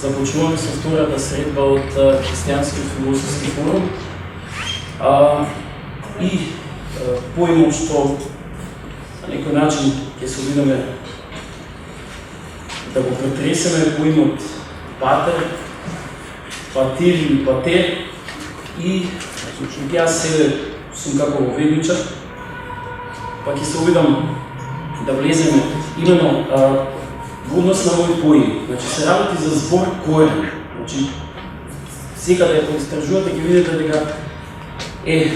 започнуваме со втората средба од Христијански философски форум и поимот што на некој начин ќе се обидаме да го претресеме, поимот патер, патир или патер и јас себе сум како ведничар, па ќе се обидам да влеземе именно во однос на мој поим. Значи се работи за збор корен. Значи секаде ако истражувате ќе видите дека е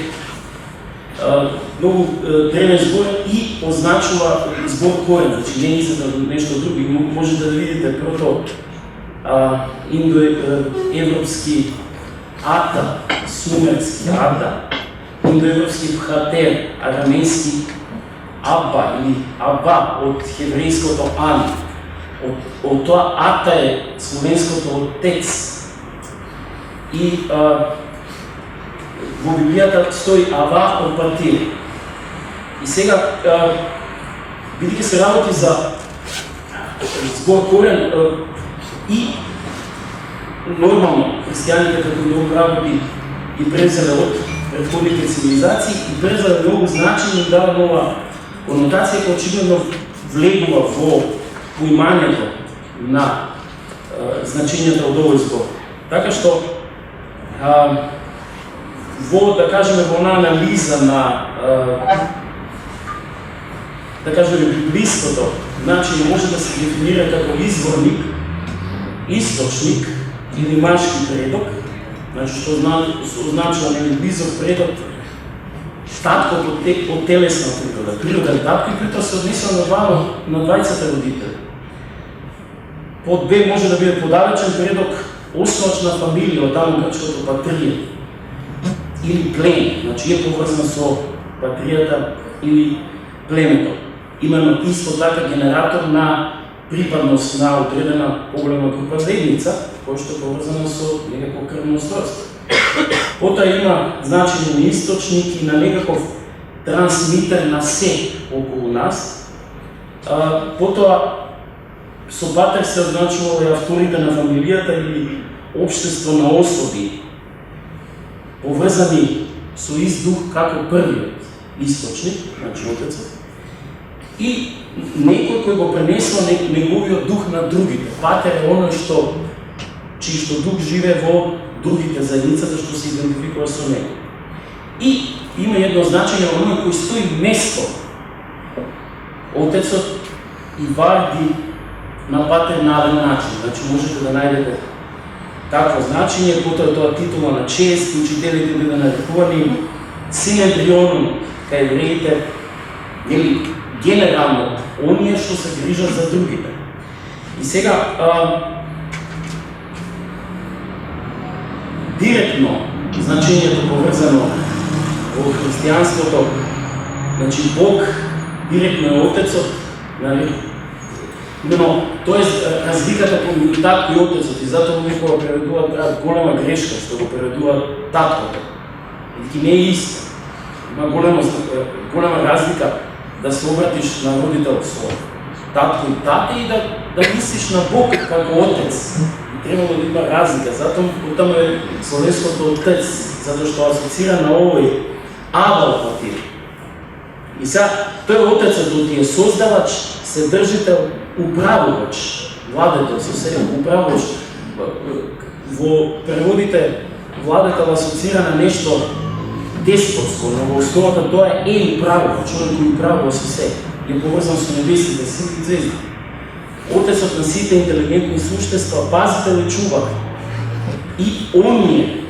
многу древен збор и означува збор корен. Значи не е за нешто друго. Можете да видите прото индоевропски ата, сумерски ата, индоевропски пхатер, арамејски абба или аба од хеврејското ан. Од тоа ата е словенското отец. И во Библијата стои ава од патир. И сега, бидејќи се работи за збор корен и нормално христијаните како многу работи ги презеле од претходните цивилизации и презеле многу значење и дава нова конотација која очигледно влегува во поимањето на значењето од овој збор. Така што во, да кажеме, во она анализа на да кажеме библиското значење може да се дефинира како изворник, источник или машки предок, значи што означува нели близок предок, татко од телесна природа, природен татко и притоа се однесува на двајцата родители. Под Б може да биде подалечен предок, основач на фамилија од таму грчкото патрија или племе, значи е поврзан со патријата или племето. Именно исто така генератор на припадност на одредена поголема група заедница, која што е поврзана со некако крвно устройство. Потоа има значење на источник и на некаков трансмитер на се околу нас. Потоа со патер се означува и авторите на фамилијата или општество на особи, поврзани со издух како првиот источник, значи отецот, и некој кој го пренесува неговиот дух на другите. Патер е оној чиј дух живее во другите заедницата што се идентификува со него. И има едно значење оној кој стои место отецот и варди на патернален начин. Значи можете да најдете такво значење, потоа тоа титула на чест, учителите биде нарекувани синедрионум кај евреите, или генерално оние што се грижат за другите. И сега директно значењето поврзано во христијанството, значи Бог директно е Отецот, нали? Но тоа е разликата помеѓу татко и отецот и затоа некои го преведуваат прават голема грешка што го преведуваат таткото. И не е исто. Има голема разлика да се обратиш на родител со татко и тате и да мислиш на Бог како отец. И требало да има разлика, затоа таму е словенското отец, затоа што асоцира на овој Ава патир. И сега тој отецот тој е создавач, седржител, управувач, владетел со себе, управувач. Во преводите владетел асоцира на нешто деспотско, но во основата тоа е управувач, оној кој управува со себе. Е поврзан со небесните сили и звезди. Отецот на сите интелигентни суштества, пазител и чувак. И оние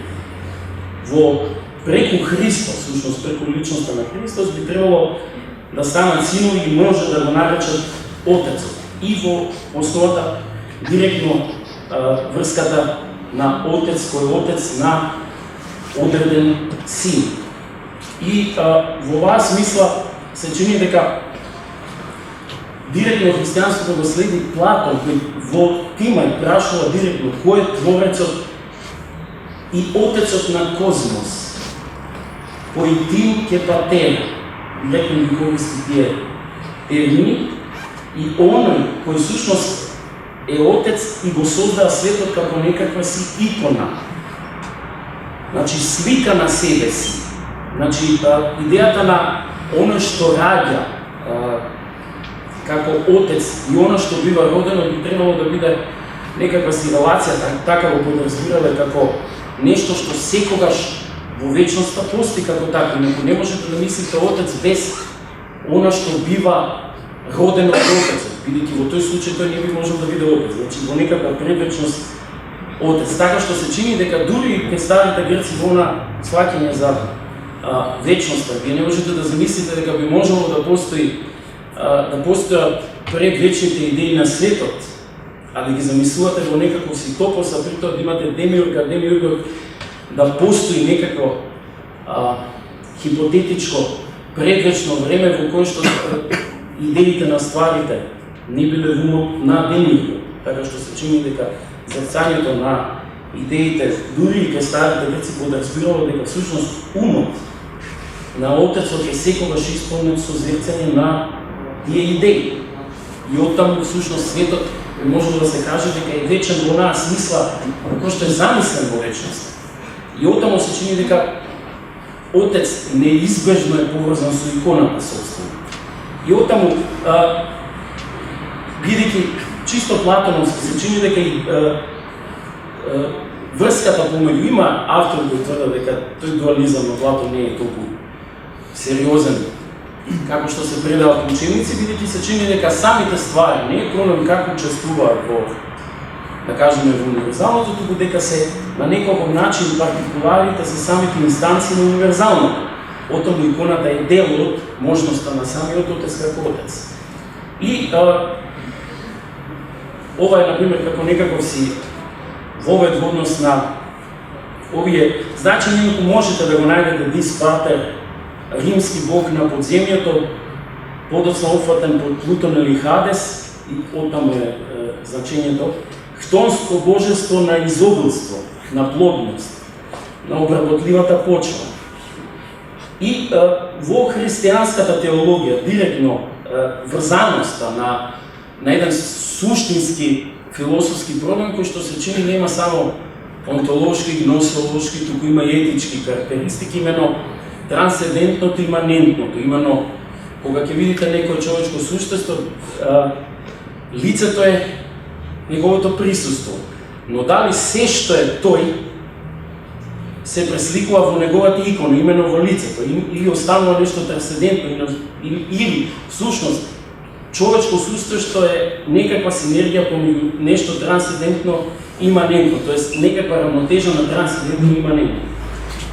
преку Христос, всушност преку личноста на Христос, би требало да станат синови и може да го наречат Отецот. И во основата директно врската на Отец кој е Отец на одреден син. И во оваа смисла се чини дека директно христијанството го следи Платон, кој во Тимај прашува директно кој е Творецот и Отецот на космос. Кој тим ке патер, директно ги користи тие термини, и оној кој всушност е Отец и го создава светот како некаква си икона. Значи, слика на себе си. Значи, идејата на оно што раѓа како Отец и оно што бива родено би требало да биде некаква си релација, така го подразбирале како нешто што секогаш во вечноста постои како така. Не можете да мислите Отец без оно што бива родено од Отецот, бидејќи во тој случај тој не би можел да биде Отец. Значи, во некаква предвечност Отец. Така што се чини дека дури кај старите грци во она сваќање за вечноста, вие не можете да замислите дека би можело да постојат предвечните идеи на светот, а да ги замислувате во некаков си топос, а при тоа да имате демиургот да постои некакво хипотетичко предвечно време во кое што идеите на стварите не биле во умот на демиургот. Така што се чини дека зрцањето на идеите, дури и кај старите грци подразбирало дека всушност умот на Отецот е секогаш исполнет со зрцање на тие идеи. И оттаму всушност светот може да се каже дека е вечен во онаа смисла кој што е замислен во вечност. И оттаму се чини дека Отец неизбежно е поврзан со иконата собствено. И оттаму, бидејќи чисто платоновски, се чини дека и врската помеѓу има автор кој тврди дека тој дуализам на Платон не е толку сериозен како што се предава од ученици, бидејќи се чини дека самите ствари не е проблем како учествуваат во, да кажеме, во универзалното, туку дека се на неколку начин партикуларите се самите инстанции на универзалното. Оттаму иконата е дел од можноста на самиот Отец како Отец. И ова е, например, како некаков си вовед во однос на овие значењето, можете да го најдете Дис Патер, римски бог на подземјето, подоцна опфатен под Плутон или Хадес, и оттаму е значењето, хтонско божество на изобилство, на плодност, на обработливата почва. И во христијанската теологија, директно врзаноста на еден суштински философски проблем, кој што се чини нема само онтолошки, гносеолошки, туку има и етички карактеристики, имено трансцендентното, иманентното. Имено, кога ќе видите некој човечко суштество, лицето е неговото присуство. Но дали се што е тој, се пресликува во неговата икона, имено во лицето, или останува нешто трансцендентно, или всушност човечко суштество што е некаква синергија помеѓу нешто трансцендентно и иманентно, тоест некаква равнотежа на трансцендентно и иманентно.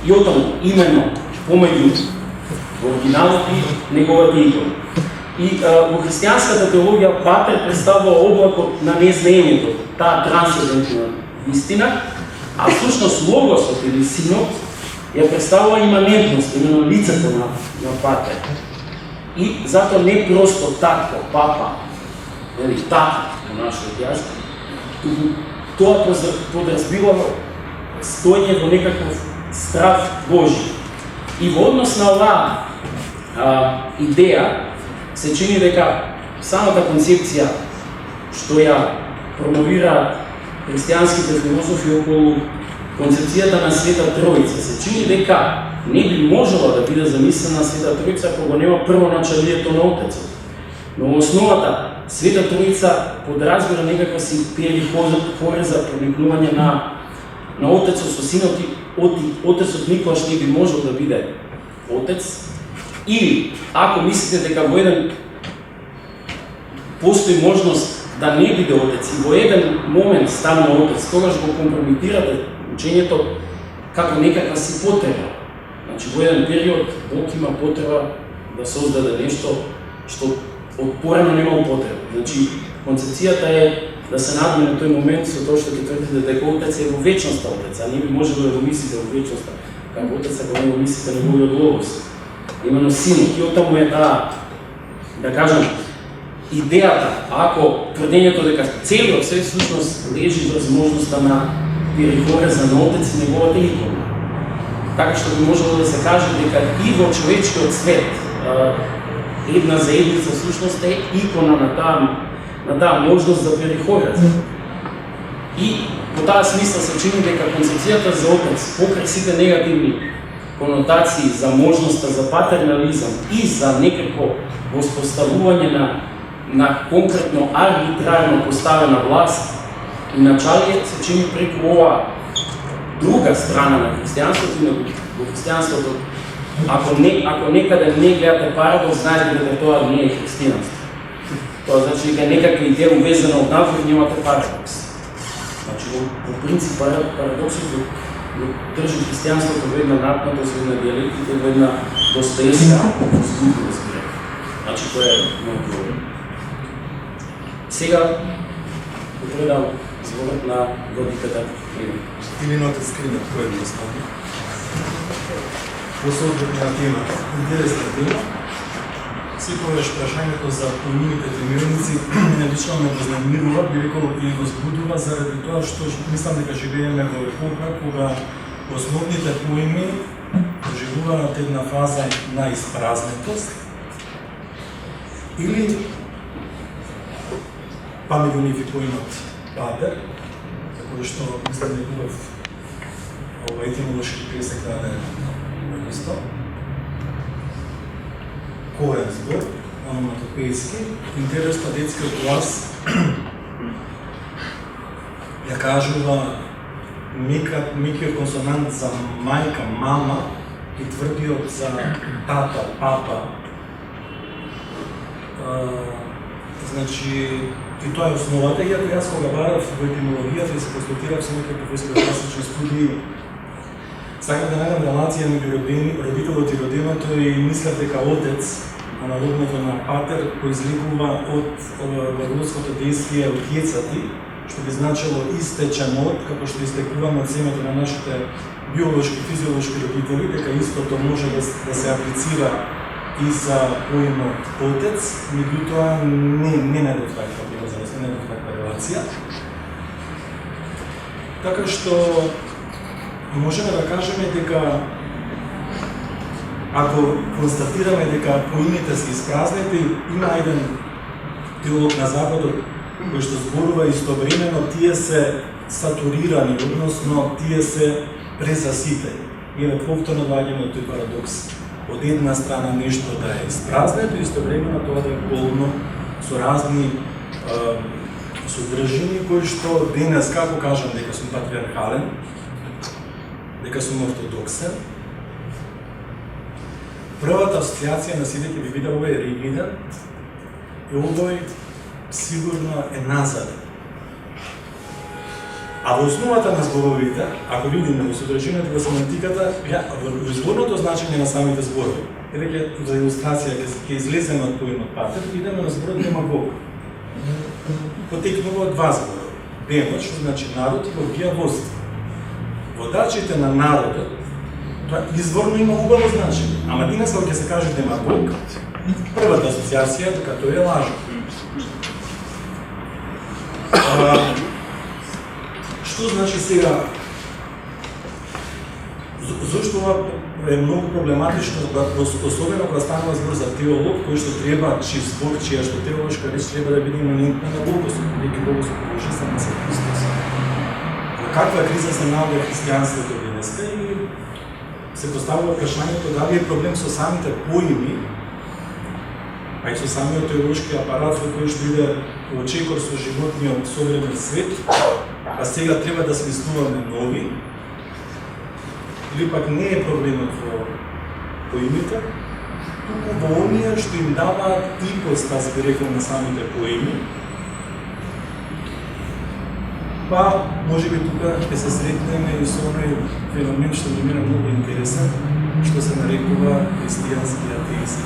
И оттаму именно помеѓу во оригиналот и неговата икона. И во христијанската теологија Патер представува облакот на незнаењето, таа трансцендентна вистина, а всушност Логосот или Синот ја представува иманентност, именно лицето на Патер. И затоа не просто татко, папа, или тата на нашиот јазик, туку тоа подразбива стоење во некаков страв Божи. И во однос на оваа идеја, се чини дека самата концепција што ја промовира христијанските философи околу концепцијата на Света Троица, се чини дека не би можела да биде замислена Света Троица кога нема првоначалието на Отецот. Но во основата Света Троица подразбира некаква си перихореза проникнување на Отецот со Синот и Отецот никогаш не би можел да биде Отец. Или, ако мислите дека во еден постои можност да не биде Отец и во еден момент станува Отец, тогаш го компрометирате учењето како некаква си потреба. Значи, во еден период Бог има потреба да создаде нешто што од порано немал потреба. Значи, концепцијата е да се надмине тој момент со тоа што ќе тврдите дека Отец е во вечноста Отец, а не би можело да го мислите во вечноста како Отец, ако не го мислите неговиот Логос. Именно Синот. И оттаму е таа, да кажам, идејата, ако тврдењето дека целиот свет всушност лежи врз можноста на перихореза на Отец и неговата икона. Така што би можело да се каже дека и во човечкиот свет една заедница всушност е икона на таа на таа можност за переходот. И во таа смисла се чини дека концепцијата за отец, покрај сите негативни конотации за можноста за патернализам и за некако воспоставување на конкретно арбитрарно поставена власт и началие се чини преку ова друга страна на христијанството и во христијанството. Ако некаде не гледате парадокс, знаете дека тоа не е христијанство. Тоа значи дека некаква идеја увезена од надвор немате парадокс. Значи, во принцип парадоксот го држи христијанството во една напнатост, во една диалектика, во една доста есна возбудна разбира. Значи, тоа е многу добро. Сега го предам зборот на владиката Климент. Или на отец Климент, кој е наставник. Во соодветна тема, интересна тема. Секогаш прашањето за поимните темелници мене лично ме вознемирува, би рекол и возбудува заради тоа што мислам дека живееме во епоха кога основните поими доживуваат една фаза на испразнетост или меѓу нив и поимот Падер, кој што мислам дека етимолошки пресек даде исто. Корен збор, ономатопејски, интересно детскиот глас ја кажува мекиот консонант за мајка, мама и тврдиот за тата, папа. Значи, и тоа е основата, иако јас кога барав во етимологијата и се консултирав со некои професори класични студии, сакам да најдам релација меѓу родителот и роденото и мислев дека отец, аналогното на патер, кој изликува од варварското действие од јецати, што би значило истечен од, како што истекуваме од семето на нашите биолошки, физиолошки родители, дека истото може да се аплицира и за поимот отец, меѓутоа не најдов таква поврзаност, не најдов таква релација. Така што можеме да кажеме дека ако констатираме дека поимите се испразнети, има еден теолог на Западот кој што зборува истовремено тие се сатурирани, односно тие се презаситени. Ние повторно доаѓаме од тој парадокс. Од една страна нешто да е испразнето и истовремено тоа да е полно со разни содржини кои што денес, како кажам дека сум патриархален, дека сум ортодоксен. Првата асоциација на сите ќе би видел овој е ригиден и овој сигурно е назаден. А во основата на зборовите, ако видиме во содржината и во семантиката, во изворното значење на самите зборови, еве за илустрација ќе излеземе од поимот патер, идеме на зборот демагог. Потекнува од два зборови. Демот, што значи народ, и логија воство. Водачите на народот, тоа изворно има убаво значење, ама денес кога ќе се каже демагог, првата асоциација е дека тој е лажен. Што значи сега? Зошто ова е многу проблематично, особено кога станува збор за теолог, кој што треба, чиј збор, чија што теолошка реч треба да биде иманентна на Богослов, дека Богослов положи сам за Христос. Каква криза се наоѓа христијанството денеска и се поставува прашањето дали е проблем со самите поими, а и со самиот теолошки апарат во кој што иде во чекор со животниот современ свет, а сега треба да смислуваме нови, или пак не е проблемот во поимите, туку во оние што им даваат ипостас, би рекол, на самите поими. Па, може би тука ќе се сретнеме и со оној феномен што ми е многу интересен, што се нарекува христијански атеизм.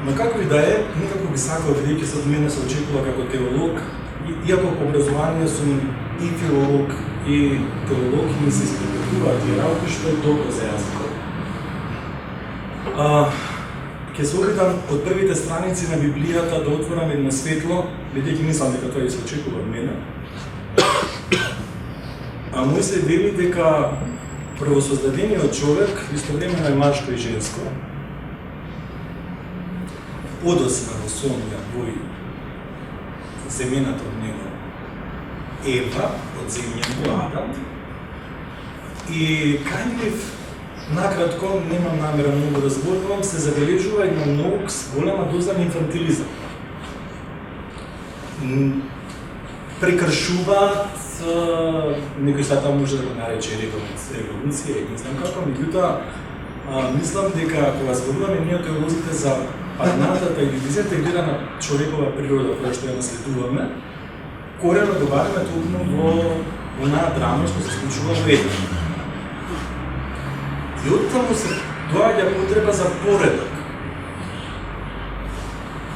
Но како и да е, некако би сакал, бидејќи се од мене се очекува како теолог, иако по образование сум и филолог и теолог и ми се испрепетуваат тие работи, што е добро за јазикот. Ќе се опитам од првите страници на Библијата да отворам едно светло, бидејќи мислам дека тоа и се очекува од мене. А мој се вели дека првосоздадениот човек истовремено е машко и женско, подосна во сон, во семената од него Ева, од земјето Адам. И кај накратко, немам намера многу да зборувам, се забележува една многу голема доза на инфантилизам. Прекршуваат, некој сата може да го нарече револуција, не знам како, меѓутоа, мислам дека кога зборуваме ние теолозите за парнатата или дезинтегрирана човекова природа која што ја наследуваме, корено добаваме токму во онаа драма што се случува во Еден. И оттаму се доаѓа потреба за поредок.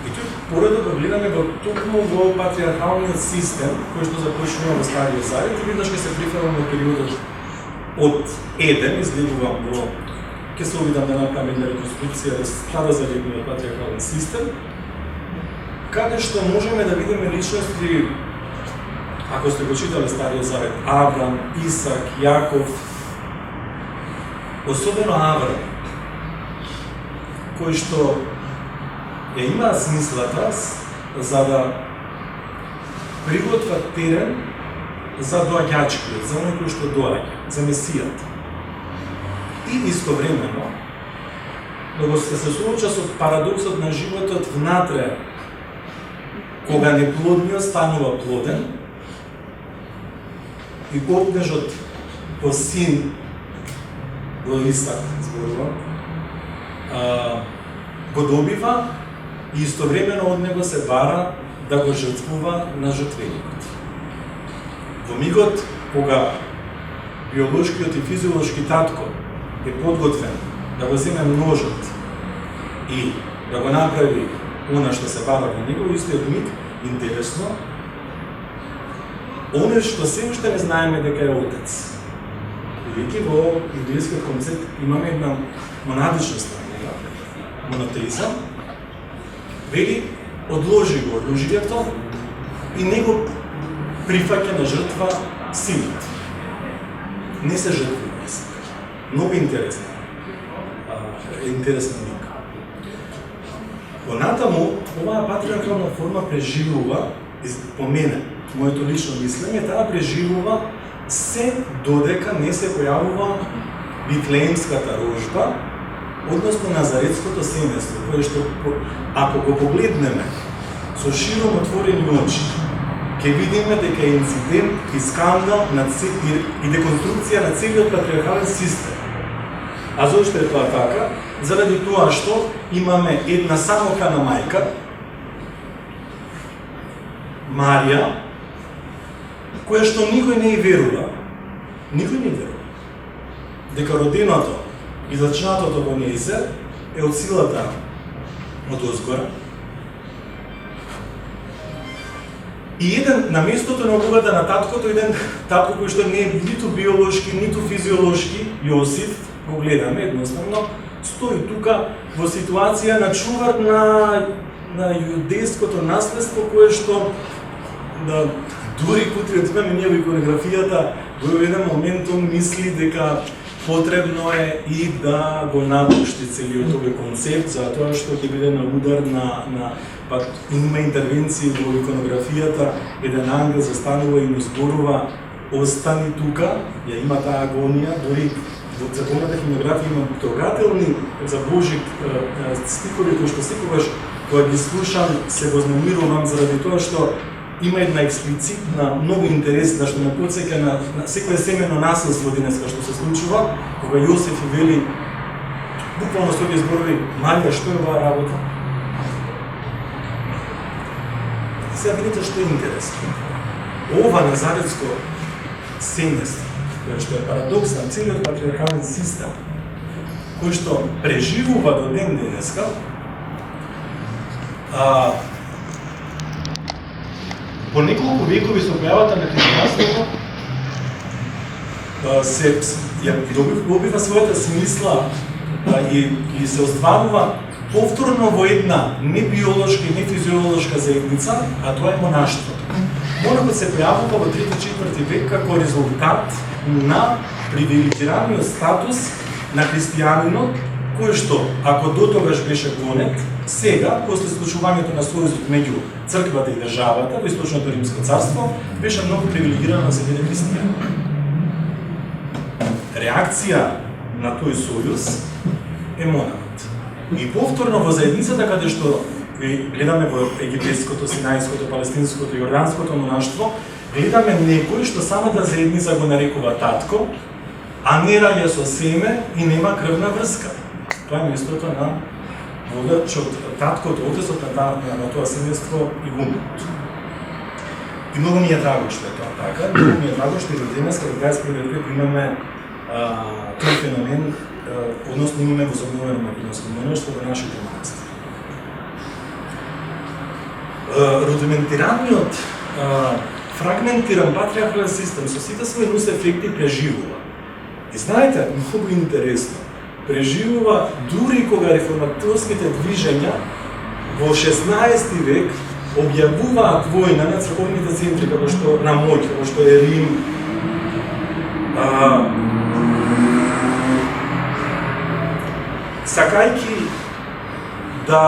И тој поредок го гледаме токму во патриархалниот систем, кој што започнува во Стариот Завет и видно што се прифрлам во периодот од Еден, изгледувам во ќе се обидам да направам една реконструкција во старозаветниот патриархален систем, каде што можеме да видиме личности, ако сте го читале Стариот Завет, Аврам, Исак, Јаков, особено Аврам, кој што ја има смислата за да приготват терен за доаѓачкиот, за оној кој што доаѓа, за Месијата. И истовремено, да го се сооча со парадоксот на животот внатре, кога неплодниот станува плоден, и копнежот по син, во Исак зборувам, го добива и истовремено од него се бара да го жртвува на жртвеникот. Во мигот кога биолошкиот и физиолошки татко е подготвен да го земе ножот и да го направи она што се бара во него, истиот миг, интересно, оне што се уште не знаеме дека е отец. Бидејќи во иудејскиот концепт имаме една монадична страна, монотеизам, вели одложи го оружјето и не го прифаќа на жртва синот. Не се жртвува се. Многу интересно. Интересно миг. Понатаму, оваа патриархална форма преживува, по мене, моето лично мислење, таа преживува се додека не се појавува Витлеемската рожба, односно Назаретското семејство, кое што, ако го погледнеме со широм отворени очи, ќе видиме дека е инцидент и скандал и деконструкција на целиот патриархален систем. А зошто е тоа така? Заради тоа што имаме една самокана мајка, Марија, која што никој не верува, дека роденото и зачнатото во нејзе е од силата од озгора. И еден, на местото на обувата на таткото, еден татко кој што не е ниту биолошки, ниту физиолошки, Јосиф, го гледаме едноставно, стои тука во ситуација на чувар на јудејското наследство, кое што да дури кутри отиваме ние во иконографијата, во еден моментум мисли дека потребно е и да го напушти целиот овој концепт, за тоа што ќе биде на удар на има интервенции во иконографијата, еден ангел застанува и му зборува остани тука, ја има таа агонија, дори во црковната химнографија има трогателни за Божи стихови кои што секогаш кога ги слушам се вознемирувам заради тоа што има една експлицитна, многу интересна што ме потсеќа на секое семено наследство денеска што се случува, кога Јосиф вели буквално со овие зборови: Марија, што е оваа работа? Сега видите што е интересно. Ова назаретско семејство, кој што е парадокс на целиот патриархален систем, кој што преживува до ден денеска, по неколку векови со појавата на христијанството се добива својата смисла и се остварува повторно во една не биолошка и не физиолошка заедница, а тоа е монаштвото. Монахот се појавува во 3-4 век како резултат на привилегираниот статус на христијанинот, кој што, ако дотогаш беше гонет, Сега, после случувањето на сојузот меѓу црквата и државата во Источното Римско царство, беше многу привилегирано да се биде христијан. Реакција на тој сојуз е монахот. И повторно во заедницата каде што гледаме во египетското, синајското, палестинското и јорданското монаштво, гледаме некој што самата заедница го нарекува татко, а не раѓа со семе и нема крвна врска. Тоа е местото на таткото, отецот на тоа семејство и гумот. И многу ми е драго што е тоа така, многу ми е драго што и до денес, кога 21 век имаме тој феномен, односно имаме возобновено македонско монаштво во нашите манастири. Рудиментираниот, фрагментиран патриархален систем со сите своји нус ефекти преживува. И знаете, многу интересно, преживува дури кога реформаторските движења во 16 век објавуваат војна на црковните центри како што на моќ, како што е Рим, сакајќи да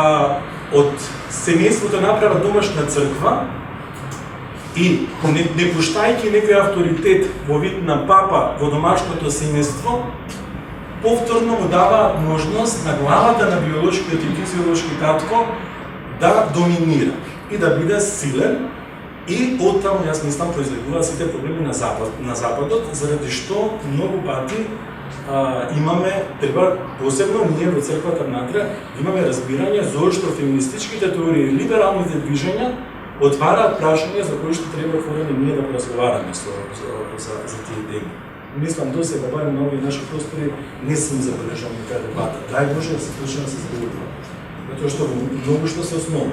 од семејството направат домашна црква и не пуштајќи некој авторитет во вид на папа во домашното семејство, повторно му даваат можност на главата на биолошкиот и физиолошки татко да доминира и да биде силен, и оттаму, јас мислам, произлегуваат сите проблеми на Западот, заради што многу пати треба посебно ние во црквата внатре, имаме разбирање зошто феминистичките теории и либералните движења отвараат прашање за кои што треба отворено ние да разговараме за тие теми. Мислам, до сега, барем на овие наши простори, не сум забележал никаде дебата. Дај Боже да се почне да се зборува. Затоа што многу што се основа.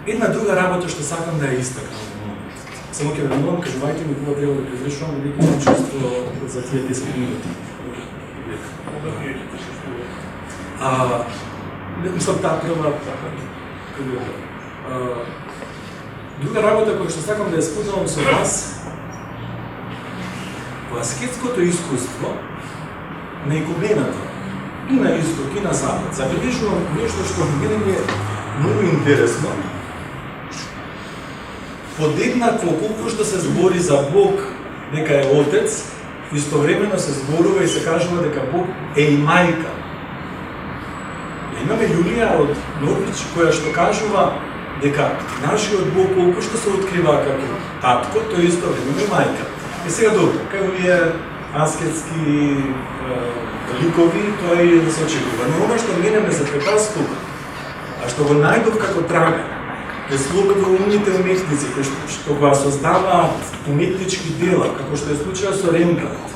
Една друга работа што сакам да ја истакнам во момент. Само ќе ве кажувајте ми кога треба да привршувам, велики имам чувство за тие 10 минути. Мислам, таа прва друга работа која што сакам да ја споделам со вас, во аскетското искуство на икумената и на исток и на запад, забележувам нешто што мене ми е многу интересно. Подеднакво колку што се збори за Бог дека е Отец, истовремено се зборува и се кажува дека Бог е и мајка. Имаме Јулија од Норвич која што кажува дека нашиот Бог колку што се открива како татко, тој истовремено е мајка. И сега добро, кај овие аскетски ликови, тоа и да се очекува. Но она што мене ме запрепастува, а што го најдов како трага, е слуга во умните уметници, кои што го создаваат уметнички дела, како што е случајот со Рембрандт,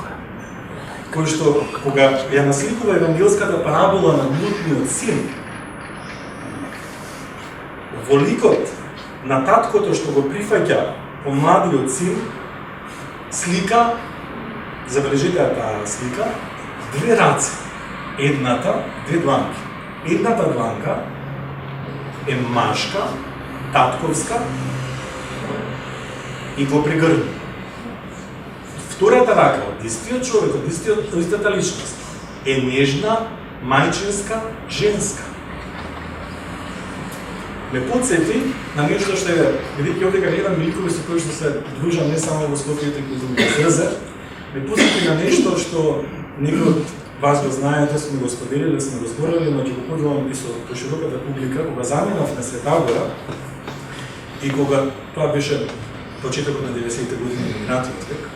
кој што, кога ја насликува евангелската парабола на блудниот син, во ликот на таткото што го прифаќа помладиот син, слика, забележите таа слика, две раце, едната, две дланки. Едната дланка е машка, татковска, и го прегрни. Втората рака, од истиот човек, од истата личност, е нежна, мајчинска, женска. Ме подсети на нешто што е, бидејќи овде гледам ликови со кои што се дружам не само во Скопје, туку и во Зрзер, ме подсети на нешто што некој од вас го знаете, сме го споделили, сме го зборали, но ќе го поделам и со широката публика, кога заминав на Света Гора и кога тоа беше почетокот на 90-те години на минатиот век,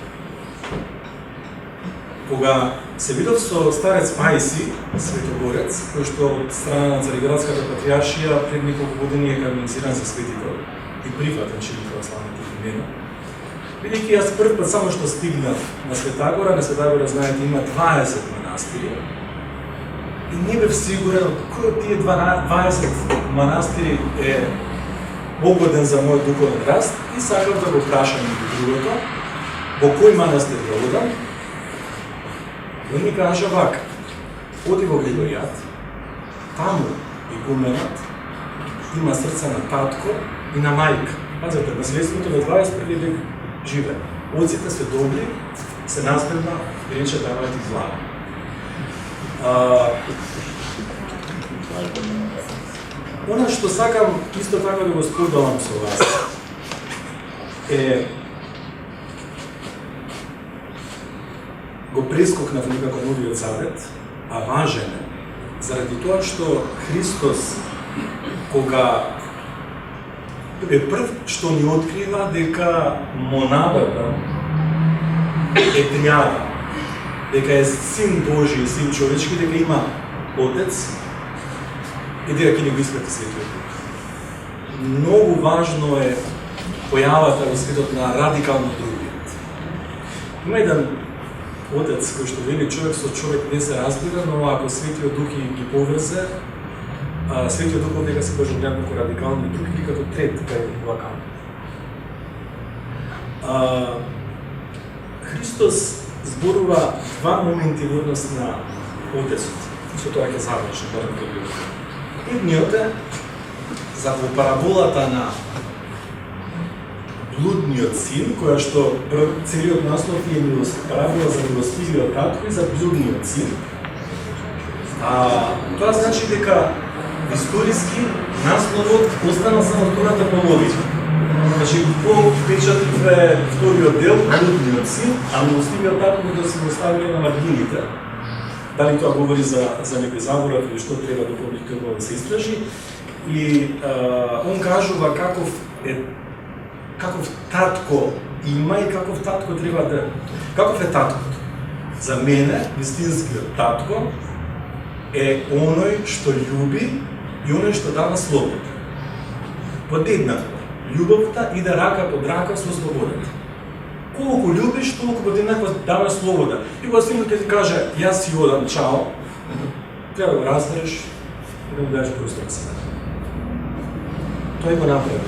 кога се видов со старец Пајси, светогорец, кој што од страна на Цариградската патриаршија пред неколку години е канонизиран за светител и прифатен член православната имена. Бидејќи јас прв пат само што стигнав на Света Гора, знаете, има 20 манастири. И не бев сигурен кој од тие 20 манастири е погоден за мојот духовен раст и сакав да го прашам и другото, во кој манастир да одам. Тој ми кажа вака, оди во Григоријат, таму игуменот има срце на татко и на мајка. Пазете, наследството во 21 век живе. Оците се добри, се наспредна, рече даваат излага. Она што сакам исто така да го споделам со вас е го прескокнав некако Новиот Завет, а важен е заради тоа што Христос кога е прв што ни открива дека монадата е трјава, дека е син Божи, син човечки, дека има Отец и дека ќе ни го испрати Светиот Дух. Многу важно е појавата во светот на радикално другиот. Има еден Отец кој што вели човек со човек не се разбира, но ако Светиот Дух ги поврзе, Светиот Дух дека се кажа няколку радикални други като трет кај Лакан. Христос зборува два моменти во однос на Отецот. Со тоа ќе заврши, барем да биде. Едниот е за во параболата на блудниот син, која што целиот наслов е парабола за милостивиот татко и за блудниот син. Тоа значи дека историски насловот останал само втората половина. Значи, по печативе вториот дел, блудниот син, а милостивиот татко да се оставили на маргините. Дали тоа говори за некој заворот или што треба дополнително да се истражи. И он кажува каков татко има и каков татко треба да... Каков е таткото? За мене, вистинскиот татко е оној што љуби и оној што дава слобода. Подеднакво, љубовта иде рака под рака со слободата. Колку љубиш, толку подеднакво дава слобода. И кога синот ќе ти каже, јас си одам, чао, треба да го разбереш и да му дадеш простор да се даде. Тој го направи.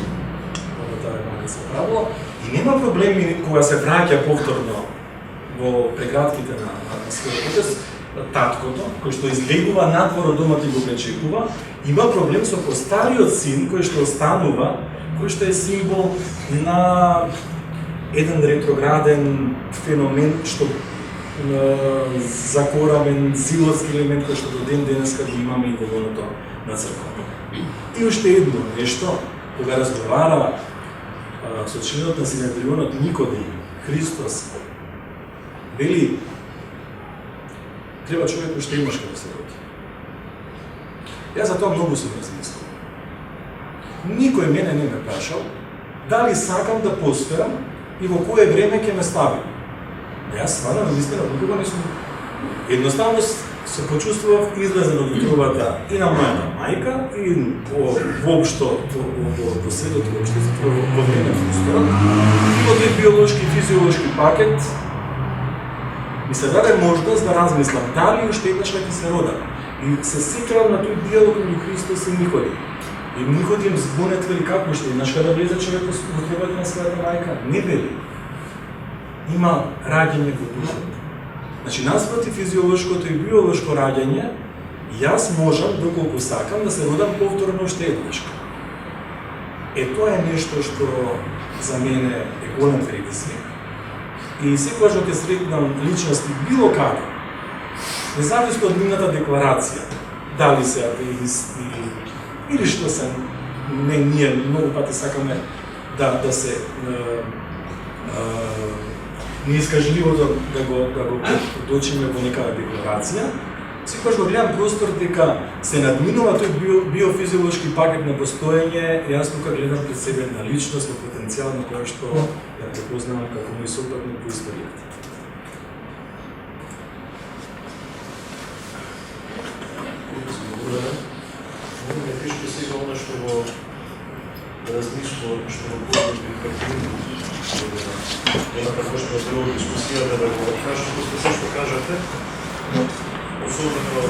Тоа е малка се правило. И нема проблеми кога се враќа повторно во преградките на својот отец, таткото, кој што излегува надвор од домот и го пречекува, има проблем со постариот син, кој што останува, кој што е символ на еден ретрограден феномен, што закоравен зиловски елемент кој што до ден денеска го имаме и во лоното на црквата. И уште едно нешто, кога разговара со членот на Синедрионот Никодим, Христос, вели, треба човек уште имаш како се роди. Јас за тоа многу сум размислил. Никој мене не ме прашал дали сакам да постојам и во кое време ќе ме стави. Јас стварно наистина никога не сум. Едноставно се почувствував излезен од утробата и на мојата мајка и воопшто во светот, во време на Христос. И во тој биолошки и физиолошки пакет ми се даде можност да размислам дали уште еднаш ќе се родам. И се сеќавам на тој диалог меѓу Христос и Никодим. И Никодим збунет вели како уште еднаш да влезе човек во утробата на својата мајка. Не вели. Има раѓање во душата. Значи, наспроти физиолошкото и биолошко раѓање, јас можам, доколку сакам, да се родам повторно уште еднаш. Тоа е нешто што за мене е голем предизвик. И секогаш ќе сретнам личности било каде, независно од нивната декларација, дали се атеисти или што се, ние многу пати сакаме да се неискажливото да го дочиме во некава декларација, секогаш го гледам простор дека се надминува тој биофизиолошки пакет на постоење, јас тука гледам пред себе на личност, на потенцијал на која што ја препознавам како мој сопратник во историјата. Многу ме тешко сега она што го размислувам, што го подготвив картину, ема како што било дискусијата да го кажам, после се што кажате, особено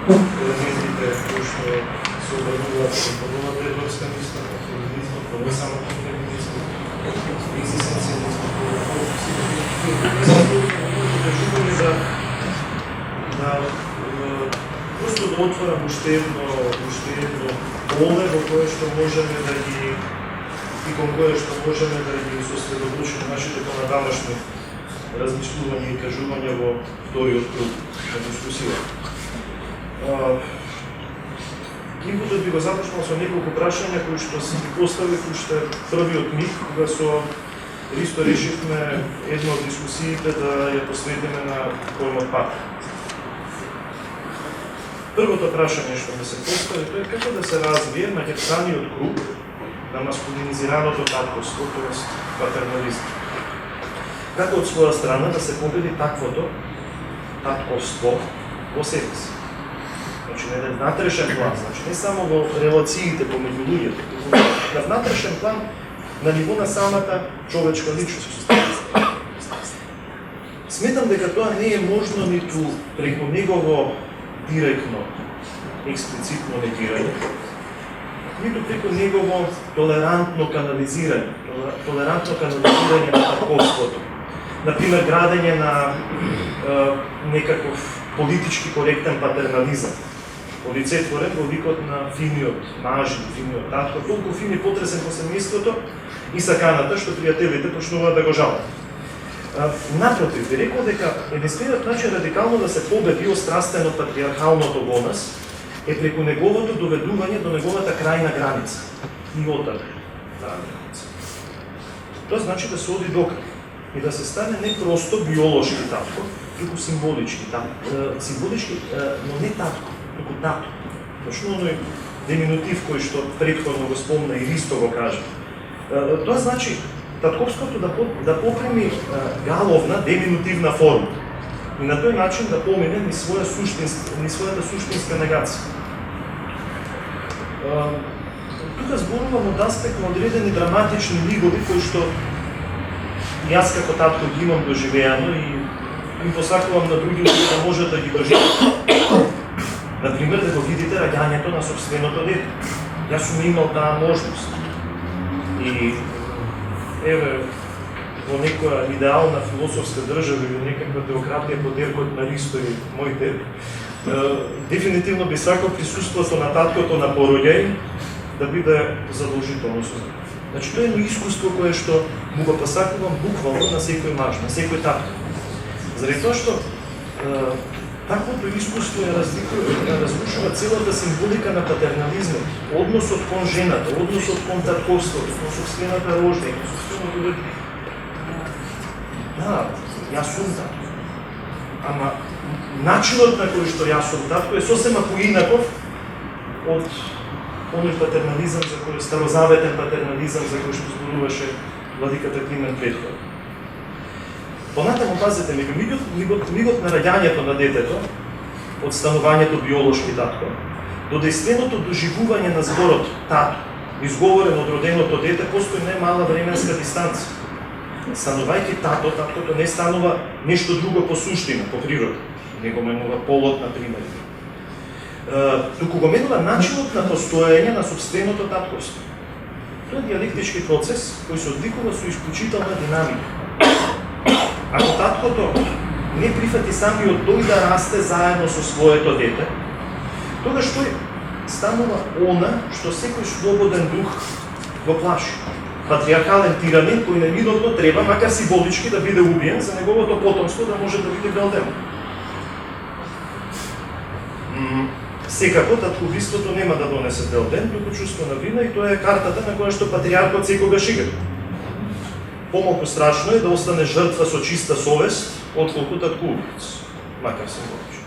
елементите кои што се обрнуваат кон новата европска мисла, кон феминизмот, кон не само кон феминизмот, екзистенцијализмот, просто да отворам уште едно поле во кое што можеме да ги и кон кое што можеме да ги сосредоточиме нашите понадамашни размислување и кажување во вториот круг на дискусија. Инпутот би го започнал со неколку прашања кои што си ги поставив уште првиот миг, кога со Ристо решивме една од дискусиите да ја посветиме на поимот патриот. Првото прашање што ми се постави, тоа е како да се развие маќарсканиот круг на маскулинизираното татковство, т.е. патернализм. Како од своја страна да се победи таквото татковство во себе си. Значи, на еден внатрешен план, значи не само во релациите помеѓу луѓето, туку на внатрешен план на ниво на самата човечка личност. Сметам дека тоа не е можно ниту преку негово директно, експлицитно негирање, ниту преку негово толерантно канализирање на татковството. Например, градење на некаков политички коректен патернализам, олицетворен во ликот на финиот мажи, финиот татко, толку фин и потресен по семејството и саканата што пријателите почнуваат да го жалат. Напротив, би рекол дека единствениот начин радикално да се победи острастено патриархалното во нас е преку неговото доведување до неговата крајна граница и отаде таа граница. Тоа значи да се оди докрај и да се стане не просто биолошки татко, туку символички татко, но не татко, туку тато. Точно оној деминутив кој што претходно го спомна и Ристо го кажа. Тоа значи татковството да попреми галовна деминутивна форма и на тој начин да помине ни својата суштинска негација. Тука зборувам од аспект на одредени драматични лигови кои што јас како татко ги имам доживеано и им посакувам на други луѓе да можат да ги доживеат. Например, да го видите раѓањето на собственото дете. Јас сум имал таа можност. И еве, во некоја идеална философска држава или некаква теократија под еркот на Ристо и мој терк, дефинитивно би сакал присуството на таткото на пороѓај да биде задолжително со закон. Значи, тоа е едно искуство кое што му го посакувам буквално на секој маж, на секој татко. Заради тоа што таквото искуство ја разрушува целата символика на патернализмот, односот кон жената, односот кон татковството, кон собствената рожда, кон собственото дете. Да, јас сум татко. Ама начинот на кој што јас сум татко е сосема поинаков од оној патернализам за кој старозаветен патернализам за кој што зборуваше владиката Климент претходно. Понатаму, пазете, мигот на раѓањето на детето, од станувањето биолошки татко, до дејственото доживување на зборот тато, изговорен од роденото дете, постои немала временска дистанца. Станувајќи тато, таткото не станува нешто друго по суштина, по природа. Него менува полот, например. Туку го менува начинот на постоење на собственото татковство. Тоа е диалектички процес кој се одликува со исклучителна динамика. Ако таткото не прифати самиот тој да расте заедно со своето дете, тогаш тој станува она што секој слободен дух го плаши. Патриархален тиранин кој неминутно треба, макар символички, да биде убиен за неговото потомство да може да биде белдено. Секако татковиството нема да донесе белден, туку чувство на вина и тоа е картата на која што патриархот секогаш игра. Помалку страшно е да остане жртва со чиста совест, отколку татковиц, макар символично.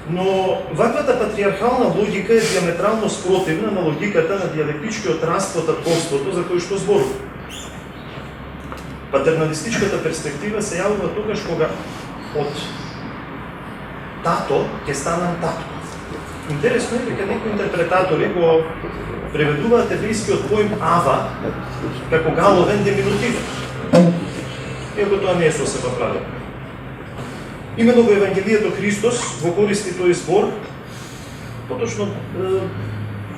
Но ваквата патриархална логика е диаметрално спротивна на логиката на диалектичкиот раст во татковството за кој што зборува. Патерналистичката перспектива се јавува тогаш кога од тато ќе станам татко. Интересно е дека некои интерпретатори го преведуваат еврејскиот поим ава како галовен деминутивен. Иако тоа не е сосема правилно. Имено во Евангелието Христос го користи тој збор, поточно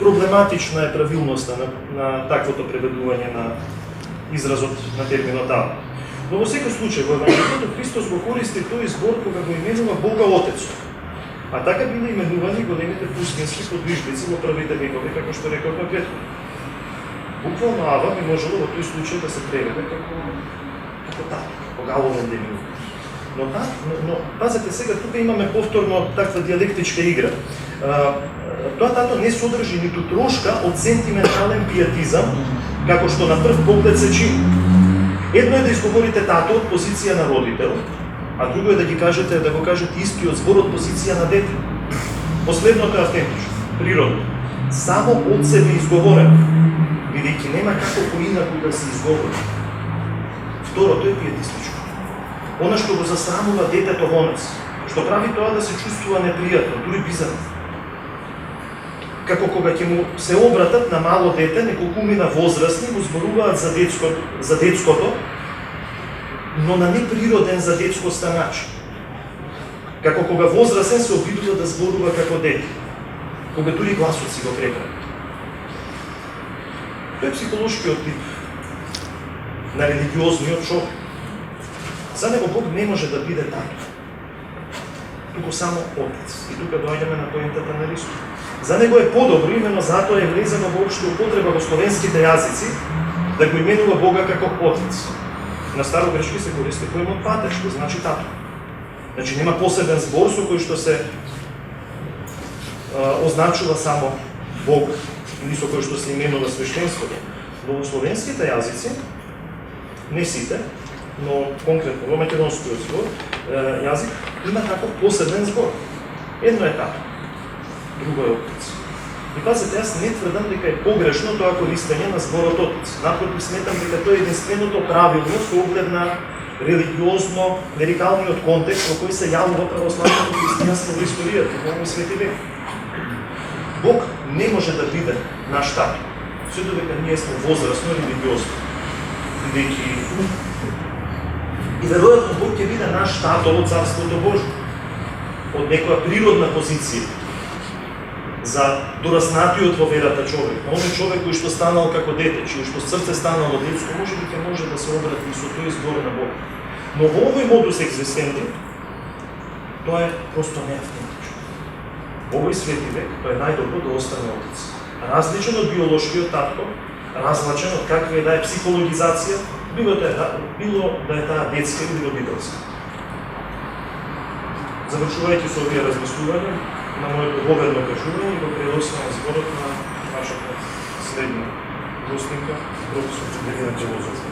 проблематична е правилноста на таквото преведување на изразот на терминот ава. Но во секој случај во Евангелието Христос го користи тој збор кога го именува Бога Отецот. А така биле именувани големите пустински подвижници во првите векови, како што рековме претходно. Буквално ава би можело во тој случај да се преведе како како тато, погаловен демиург. Но пазете сега, тука имаме повторно таква диалектичка игра. Тоа тато не содржи ниту трошка од сентиментален пиетизам, како што на прв поглед се чини. Едно е да изговорите тато од позиција на родител, а друго е да го кажете истиот збор од позиција на дете. Последното е автентично, природно. Само од себе изговорено, бидејќи нема како поинаку да се изговори. Второто е пиетистичко. Она што го засрамува детето во нас, што прави тоа да се чувствува непријатно, дури бизарно. Како кога ќе му се обратат на мало дете, неколкумина возрастни го зборуваат за детското, но на неприроден за детскоста начин. Како кога возрастен се обидува да зборува како дете, кога дури гласот си го прекра. Тој е психолошкиот тип на религиозниот човек. За него Бог не може да биде тато, туку само Отец. И тука доаѓаме на поентата на Ристо. За него е подобро, именно затоа е влезено во општа употреба во словенските јазици да го именува Бога како Отец. На старогречки се користи поемот патер, што значи тато. Значи нема посебен збор со кој што се означува само Бог или со кој што се именува свештенството. Но во словенските јазици, не сите, но конкретно во македонскиот јазик има таков посебен збор. Едно е тато, друго е Отец. И пазете, јас не тврдам дека е погрешно тоа користење на зборот Отец. Напротив, сметам дека тоа е единственото правилно со оглед на религиозно, лирикалниот контекст во кој се јавува православното христијанство во историјата, во овој свети век. Бог не може да биде наш тато, се додека ние сме возрастно религиозно. Бидејќи и веројатно Бог ќе биде наш тато во Царството Божие, од некоја природна позиција за дораснатиот во верата човек. Оној човек кој што станал како дете, чие што срце станало детско, може би ќе може да се обрати и со тој збор на Бог. Но во овој модус екзистенти, тоа е просто неавтентично. Овој свети век, тоа е најдобро да остане Отец. Различен од биолошкиот татко, различен од каква е да е психологизација, било да е таа детска или родителска. Завршувајќи со овие размислувања на моето воведно кажување, го предоставам зборот на нашата следна гостинка, професор Ирина Челозова.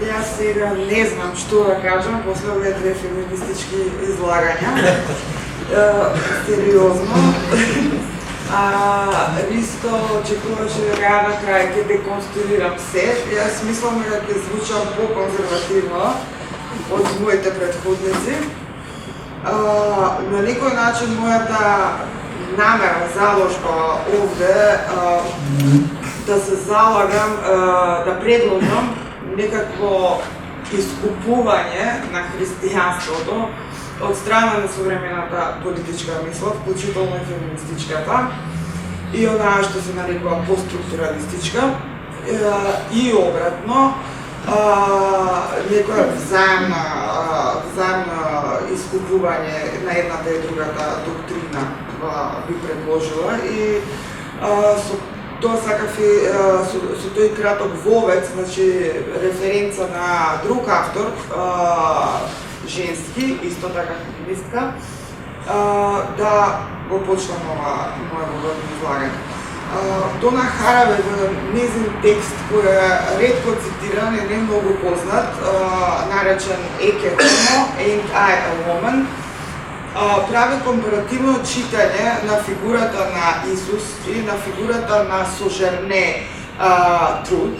Јас сега не знам што да кажам после овие две феминистички излагања. Сериозно. Ристо очекуваше рано крај ќе деконструирам се. Јас мислам дека ќе звучам по-конзервативно од моите предходници. На некој начин мојата намера, заложба овде да се залагам, да предложам некакво искупување на христијанството од страна на современата политичка мисла, вклучително и феминистичката, и онаа што се нарекува постструктуралистичка, и обратно, некоја взаемно искупување на едната и другата доктрина би предложила и со тоа сакав и со тој краток вовец, значи референца на друг автор, женски, исто така феминистка, да го почнам моја воведно излагање. Дона Хараве во незин текст кој е ретко цитиран и не многу познат, наречен Еке Homo, Ain't I a Woman, прави компаративно читање на фигурата на Исус и на фигурата на Сожерне Труд.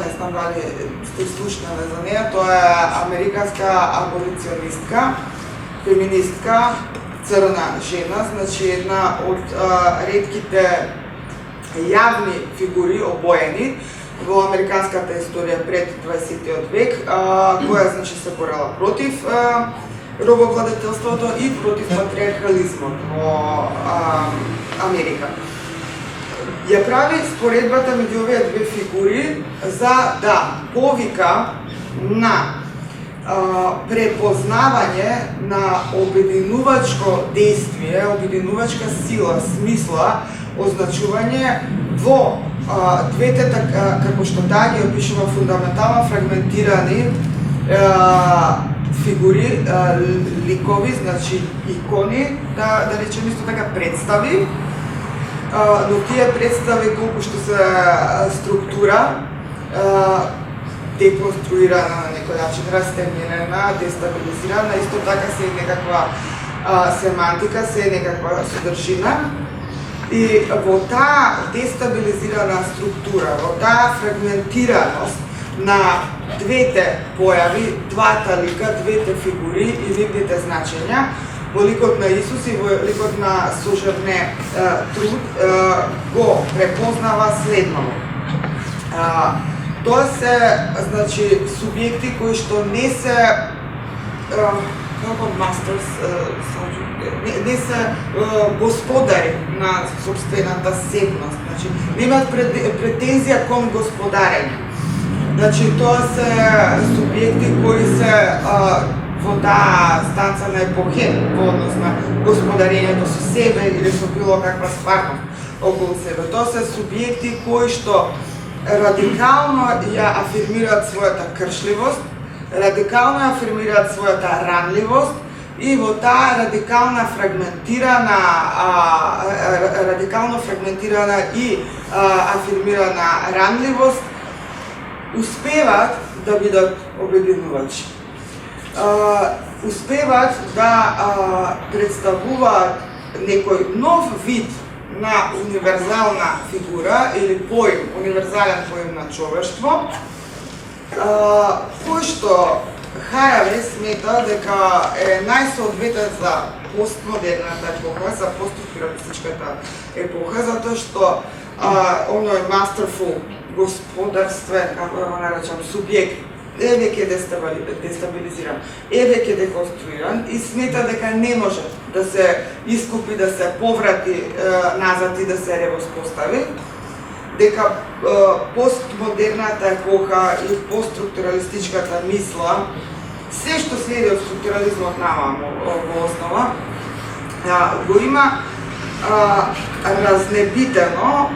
Не знам дали сте слушнали за неја, тоа е американска аболиционистка, феминистка, црна жена, значи една од ретките јавни фигури обоени во американската историја пред 20 век, која значи се борела против робовладетелството и против патриархализмот во Америка. Ја прави споредбата меѓу овие две фигури за да повика на препознавање на обединувачко действие, обединувачка сила, смисла, означување во двете, како што таа ги опишува фундаментално фрагментирани фигури, ликови, значи икони, да речем исто така представи, но тие представи колку што се структура, деконструирана на некој начин, растемнена, дестабилизирана, исто така се некаква семантика, се некаква содржина. И во таа дестабилизирана структура, во таа фрагментираност на двете појави, двата лика, двете фигури и нивните значења, во ликот на Исус и во ликот на Сожерне Труд го препознава следното. Тоа се, значи, субјекти кои што не се како мастерс, не се господари на собствената себност, значи немаат претензија кон господарење. Значи тоа се субјекти кои се во таа станца на епохе во однос на господарењето со себе или со било каква стварност околу себе. Тоа се субјекти кои што радикално ја афирмираат својата кршливост, радикално ја афирмираат својата ранливост и во таа радикално фрагментирана и афирмирана ранливост успеваат да бидат обединувачи. Успеваат да представуваат некој нов вид на универзална фигура или поим, универзален поим на човештво, кој што Хараве смета дека е најсоодветен за постмодерната епоха, за постсюрреалистичката епоха, затоа што оној masterful, господарствен, како да го наречам, субјект е веќе дестабилизиран, е веќе деконструиран и смета дека не може да се искупи, да се поврати назад и да се ревоспостави, дека постмодерната епоха и постструктуралистичката мисла, се што следи од структурализмот наваму во основа, го има разнебитено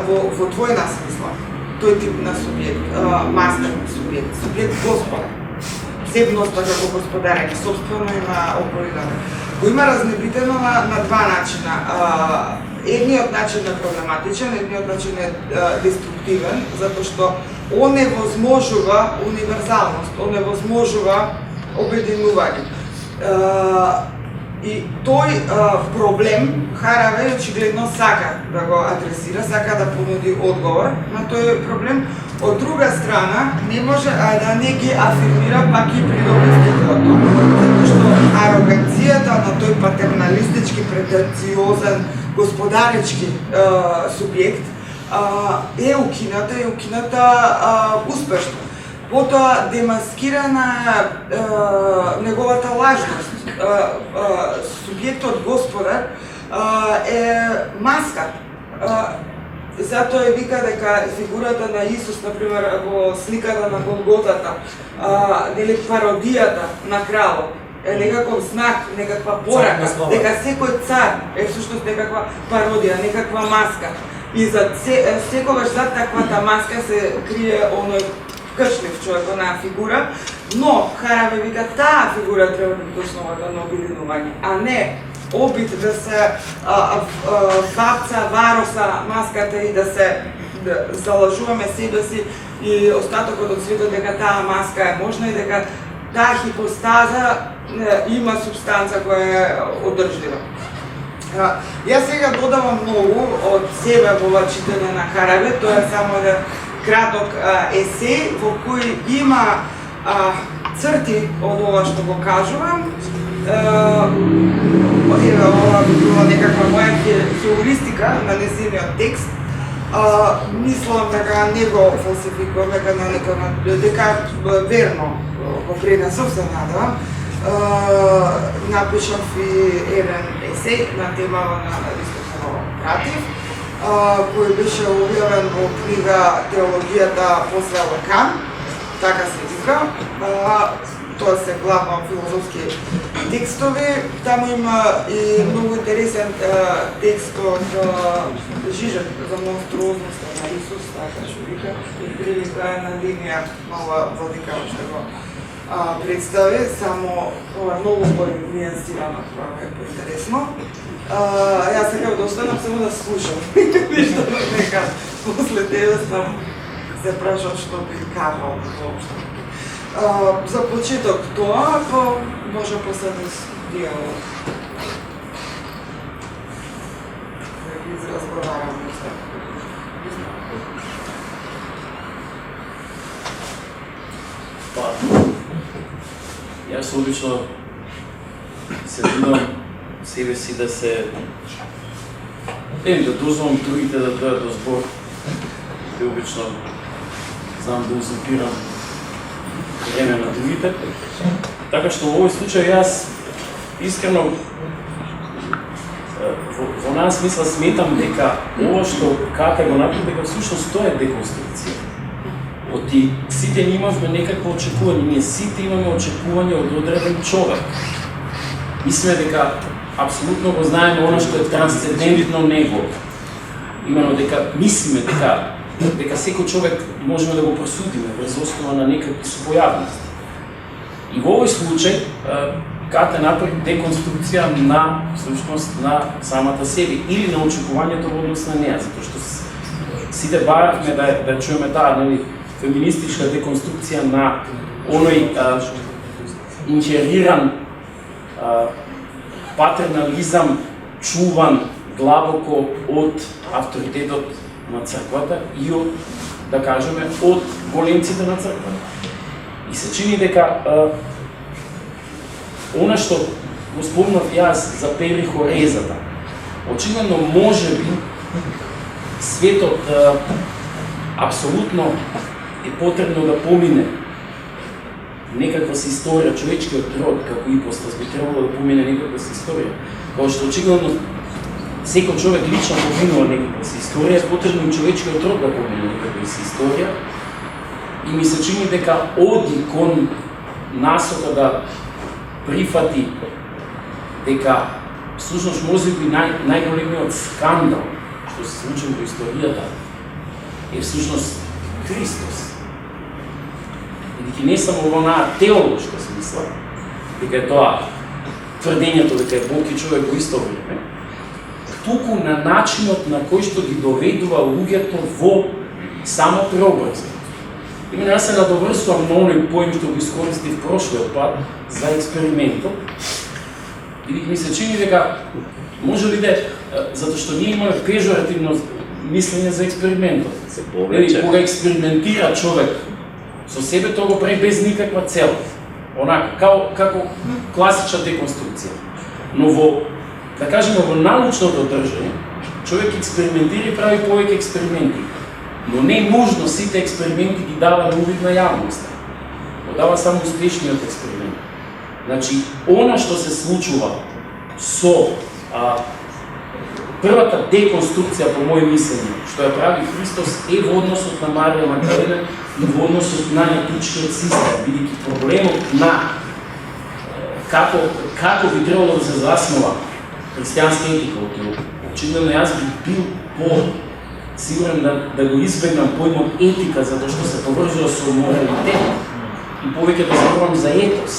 во двојна смисла. Тој тип на субјект, мастер субјект, субјект господар, себноста како господарење, собствено и на околината. Го има разнебитено на два начина. Едниот начин е проблематичен, едниот начин е деструктивен, затоа што оневозможува универзалност, оневозможува обединување. И тој проблем Хараве очигледно сака да го адресира, сака да понуди одговор на тој проблем. Од друга страна, не може да не ги афирмира пак и придобивството, затоа што ароганцијата на тој патерналистички, претенциозен, господаречки субјект е укината успешно. Потоа демаскирана неговата лажност. Субјектот господар е маска. Затоа е вика дека фигурата на Исус, например, во сликата на Голготата, нели пародијата на кралот, е некаков знак, некаква порака, дека секој цар е всушност некаква пародија, некаква маска. И за секогаш зад таквата маска се крие оној кршлив човек, онаа фигура, но Хараве вика таа фигура треба да биде основата на обединување, а не обид да се фапца, вароса маската и да се залажуваме себе си и остатокот од светот дека таа маска е можна и дека таа хипостаза има субстанца која е одржлива. Јас сега додавам многу од себе во читање на Хараве, тоа е само еден краток есеј во кој има црти од ова што го кажувам. Ова би била некаква моја хеуристика на незиниот текст. Мислам дека не го фалсификувам, дека верно го пренесов, се надевам. Напишав и еден есеј на тема на Аристотелов Пратив, кој беше објавен во книга Теологијата после Лакан, така се вика. тоа се главно филозофски текстови. Таму има и многу интересен текст од Жижак за монструозноста на Исус, така што вика, и прилика една линија мала владика што го представи, само ова е многу по-нијансирано, тоа е поинтересно. Јас сакам да останам само да слушам, ништо нека после тебе сам се прашам што би кажал воопшто. За почеток тоа, па може после да диалог. Да ги изразговараме. Па, јас обично се трудам себе си да се да дозволам другите да дојдат до збор. И обично знам да узурпирам време на другите. Така што во овој случај јас искрено во нас смисла сметам дека ова што Кате го направи, дека всушност тоа е деконструкција. Оти сите ние имавме некакво очекување, ние сите имаме очекување од одреден човек. Мислиме дека апсолутно го знаеме она што е трансцендентно него. Именно дека мислиме дека секој човек можеме да го просудиме врз основа на некакви состојавности. И во овој случај Кате направи деконструкција на всушност на самата себе или на очекувањето во однос на неа, затоа што сите баравме да чуеме таа, нели, феминистичка деконструкција на оној инжериран патернализам, чуван длабоко од авторитетот на црквата и од, да кажеме, од големците на црквата. И се чини дека она што го спомнав јас за перихорезата, очигледно можеби светот апсолутно е потребно да помине некаква си историја, човечкиот род како ипостас би требало да помине некаква си историја. Као што очигледно секој човек лично поминува некаква си историја, е потребно и човечкиот род да помине некаква си историја. И ми се чини дека оди кон насока да прифати дека всушност можеби најголемиот скандал што се случи во историјата е всушност Христос. И не само во онаа теолошка смисла, дека е тоа тврдењето дека е Бог и човек во исто време, туку на начинот на кој што ги доведува луѓето во само преобразот. Именно јас се надоврсувам на оној поим што го искористив прошлиот пат за експериментот. И ми се чини дека може ли да, затоа што ние имаме пежоративно мислење за експериментот. Кога експериментира човек со себе, тоа го прави без никаква цел. Онака, како класична деконструкција. Но во, да кажеме, во научното држање, човек експериментира и прави повеќе експерименти. Но не нужно сите експерименти ги дава на увид на јавноста. Го дава само успешниот експеримент. Значи, она што се случува со првата деконструкција по моје мислење, што ја прави Христос, е во односот на Марија Магдалина и во односот на етичкиот систем, бидејќи проблемот на како би требало да се заснова христијанска етика. Очигледно јас би бил сигурен да го избегнам поимот етика, затоа што се поврзува со моралитет и повеќе да зборувам за етос,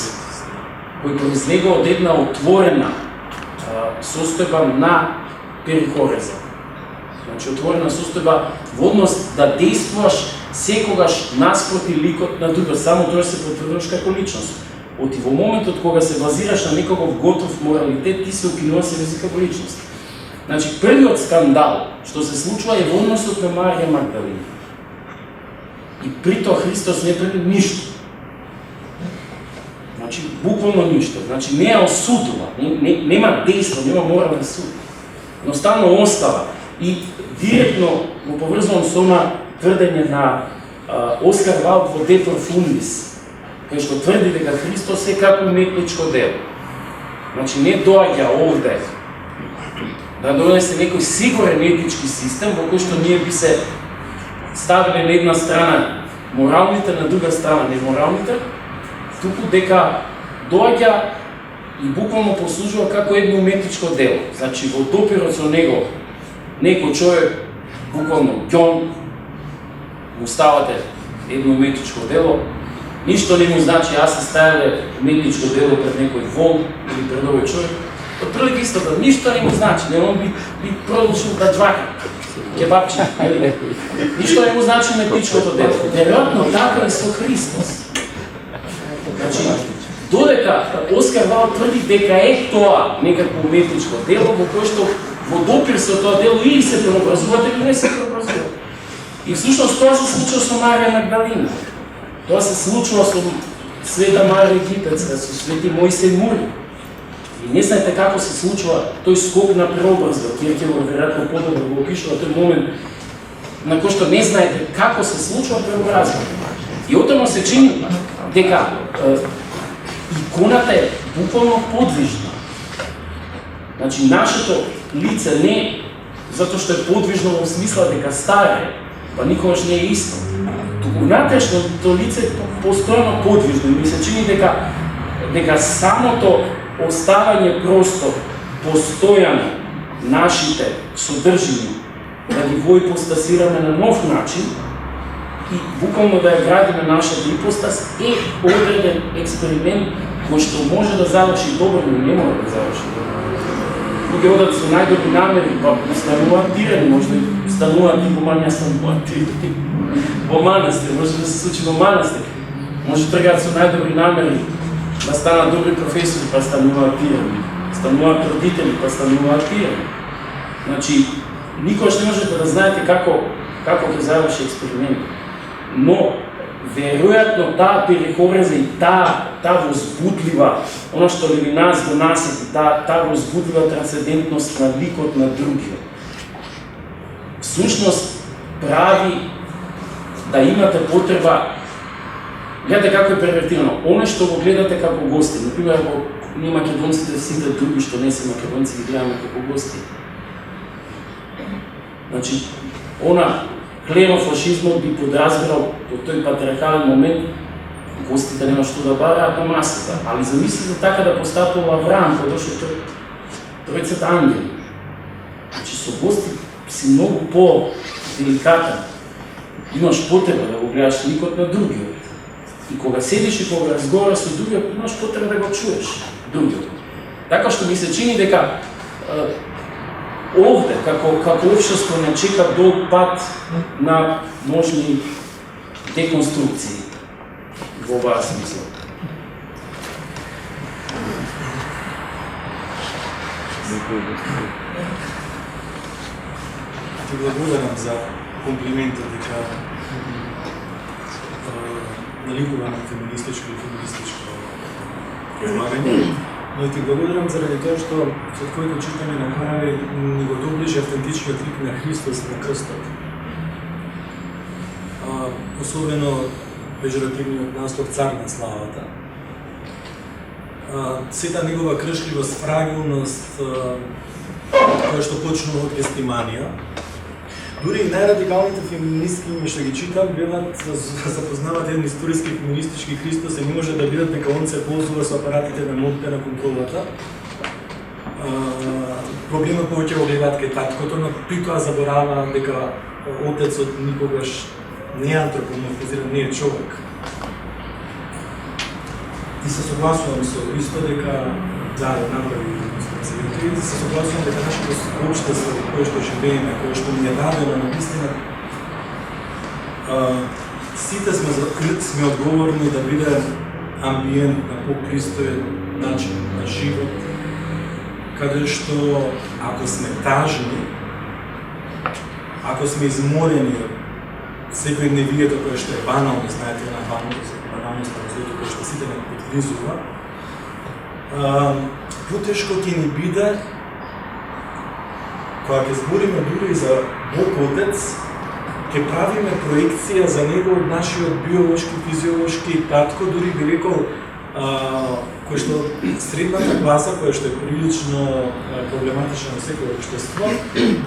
кој произлегува од една отворена состојба на перихореза. Значи, отворена состојба во однос да действуваш секогаш наспроти ликот на другот, само тоа се потврдуваш како личност. Оти во моментот кога се базираш на некогов готов моралитет, ти се укинува себе си како личност. Значи, првиот скандал што се случува е во односот на Марија Магдалина. И при тоа Христос не прави ништо. Значи, буквално ништо. Значи, не ја осудува, нема дејство, нема морален суд. Едноставно остава. И директно го поврзвам со на тврдење на Оскар Валд во De Profundis, кој што тврди дека Христос е како уметничко дело. Значи, не доаѓа овде да донесе некој сигурен етички систем во кој што ние би се ставиле на една страна моралните, на друга страна неморалните, туку дека доаѓа и буквално послужува како едно уметничко дело. Значи, во допирот со него, некој човек, буквално ѓон, му ставате едно уметничко дело, ништо не му значи, аз се ставиле уметничко дело пред некој вол или пред овој човек, отприлike истото, ништо не му значи, не он би продолжил да джвака, кебапчи, ништо не му значи уметничкото дело. Веројатно така и со Христос. Значи, додека Оскар Валд тврди дека е тоа некакво уметничко дело, во кое што во допир со тоа дело или се преобразуват или не се преобразуват. И всушност тоа се случува со Марија Магдалина. Тоа се случува со Света Марија Египетска, со Свети Мојсей Мури. И не знаете како се случува тој скок на преобразба. Киркелов веројатно подобро го опишува тој момент на кој што не знаете како се случува преобразба. И отоа се чини дека иконата е буквално подвижна. Значи, нашето лице не затоа што е подвижно во смисла дека старе, па никогаш не е исто. Туку внатрешното лице е постојано подвижно и ми се чини дека самото оставање просто постојано нашите содржини, да ги во ипостасираме на нов начин и буквално да ја градиме нашата ипостас е одреден експеримент кој што може да заврши добро, но не може да заврши добро. Луѓе одат со најдобри намери, па стануваат тирани, може да стануваат и помања стануваат тирани. Во манастир, може да се случи во манастир. Може да тргаат со најдобри намери, да станат добри професори, па стануваат тирани. Стануваат родители, па стануваат тирани. Значи, никогаш не можете да знаете како ќе заврши експеримент. Но, веројатно таа перекобраза и таа возбудлива, она што ли нас го насети, таа возбудлива трансцендентност на ликот на другиот. Всушност прави да имате потреба, гледате како е первертирано, оно што го гледате како гости, например, ако ние македонците сите други што не се македонци ги гледаме како гости. Значи, она клерофашизмот би подразбирал во тој патриархален момент гостите нема што да бараат на масата, али замислите така да постапува Авраам, кога дошол тројцата ангели. Значи со гости си многу по-деликатен, имаш потреба да го гледаш ликот на другиот. И кога седиш и кога разговараш со другиот, имаш потреба да го чуеш другиот. Така што ми се чини дека овде, како општество, не чека долг пат на можни деконструкции во оваа смисла. Ти благодарам за комплиментот дека наликува на феминистичко и феминистичко излагање. Но и ти благодарам заради тоа што со твоето читање направи ни го доближи автентичниот лик на Христос на крстот. Особено пежоративниот наслов Цар на славата. Сета негова кршливост, фрагилност, која што почнува од Гестиманија. Дури и најрадикалните феминистки што ги читам, велат, запознават еден историски феминистички Христос и не може да бидат дека он се ползува со апаратите на моќта на контролата. Проблемот повеќе го гледаат кај таткото, но при тоа забораваат дека отецот никогаш не е антропоморфизиран, не е човек. И се согласувам со исто дека да направи и се согласувам дека нашето општество во кое што живееме, кое што ни е дадено на вистина, сите сме одговорни да биде амбиент на по-пристоен начин на живот, каде што ако сме тажни, ако сме изморени од секој невието кое што е банално, знаете на баналност на развојот кое што сите не подвизува, потешко ќе ни биде кога ќе збориме дури за Бог Отец, ќе правиме проекција за него од нашиот биолошки, физиолошки татко, дури би рекол кој што средната класа, која што е прилично проблематична во секој општество,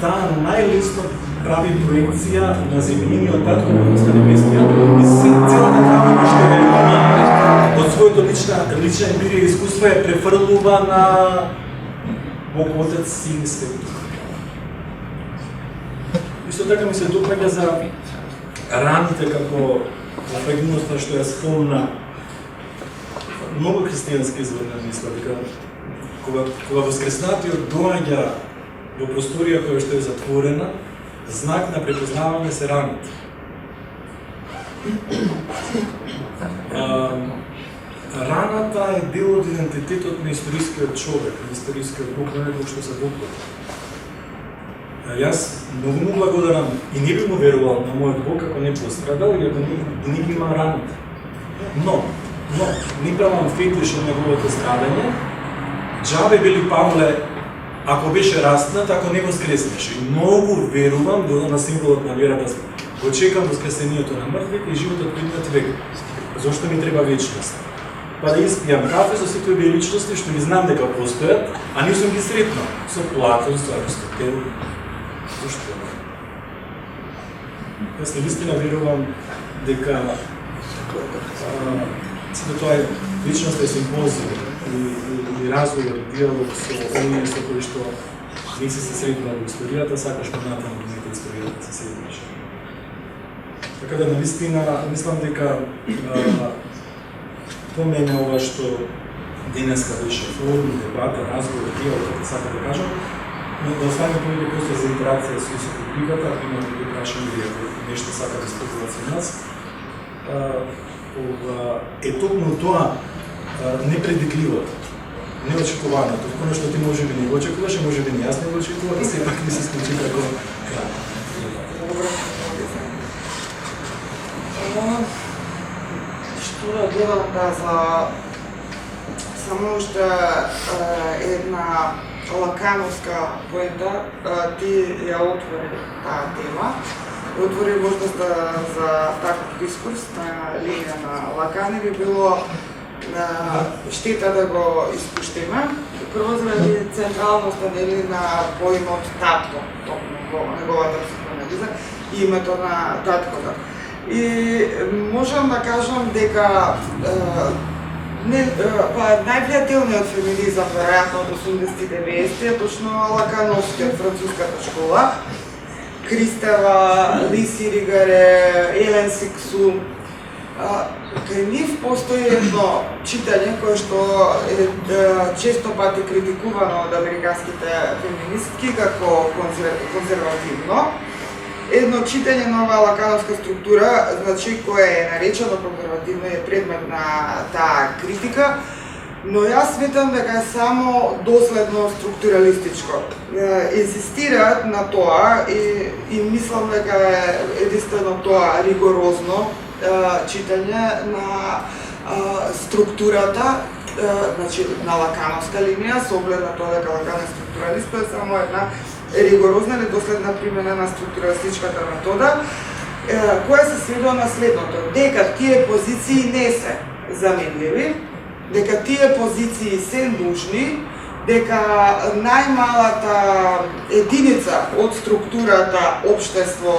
таа најлесно прави проекција на земјиниот татко на небесниот и целата таа што е од својото лична емпирија и искуство ја префрлува на Бог Отец, Син и Свет Дух. Исто така ми се допаѓа за раните како фрагментноста што ја спомна многу христијански извор на мисла, дека кога воскреснатиот доаѓа во просторија која што е затворена, знак на препознавање се раните. Раната е дел од идентитетот на историскиот човек, на историскиот Бог, на него што се Бог. Јас многу му благодарам и не би му верувал на мојот Бог ако не пострадал или ако не ги има раните. Но не правам фетиш од неговото страдање. Џабе били Павле, ако беше раснат, ако не воскреснеше. И многу верувам на символот на верата. Го чекам воскресението на мртвите и животот придниот век. Зошто ми треба вечност? Па да испијам кафе со сите овие личности што ги знам дека постојат, а не сум ги сретнал. Со Платон, со Аристотел. Зошто? Јас навистина верувам дека сето тоа е личноста и симпозија и развојот, диалог со оние со кои што не се сретнал во историјата, сакаш понатаму во нека историјата се сретнеш. Така да навистина мислам дека по мене ова што денеска беше форум, дебата, разговор, диалог, како сака да кажам, но да остане повеќе простор за интеракција со публиката, ако имате да прашање или ако нешто сака да споделат со нас. Е токму тоа непредикливото, неочекуваното, кој што ти може би не го очекуваш, може би не јас не го очекував, да сепак ми се случи како крај. Што да гледам за само уште една лакановска поента, ти ја отвори таа тема, отвори можност за таков дискурс на линија на Лакан и би било штета да го испуштиме. Прво заради централноста на поимот татко, токму во неговата психоанализа и името на таткото. И можам да кажам дека највлијателниот феминизам веројатно од 80-90-ти е точно лакановскиот, француската школа. Кристева, Лиси Ригаре, Елен Сиксу. Кај нив постои едно читање кое што е често пати критикувано од американските феминистки како конзервативно. Едно читање на оваа лакановска структура, значи која е наречено конзервативно и е предмет на таа критика, но јас сметам дека е само доследно структуралистичко. Инсистираат на тоа и мислам дека е единствено тоа ригорозно читање на структурата, значи на лакановска линија, со оглед на тоа дека Лакан е структуралист, е само една ригорозна или доследна примена на структуралистичката метода, која се сведува на следното, дека тие позиции не се заменливи, дека тие позиции се нужни, дека најмалата единица од структурата општество,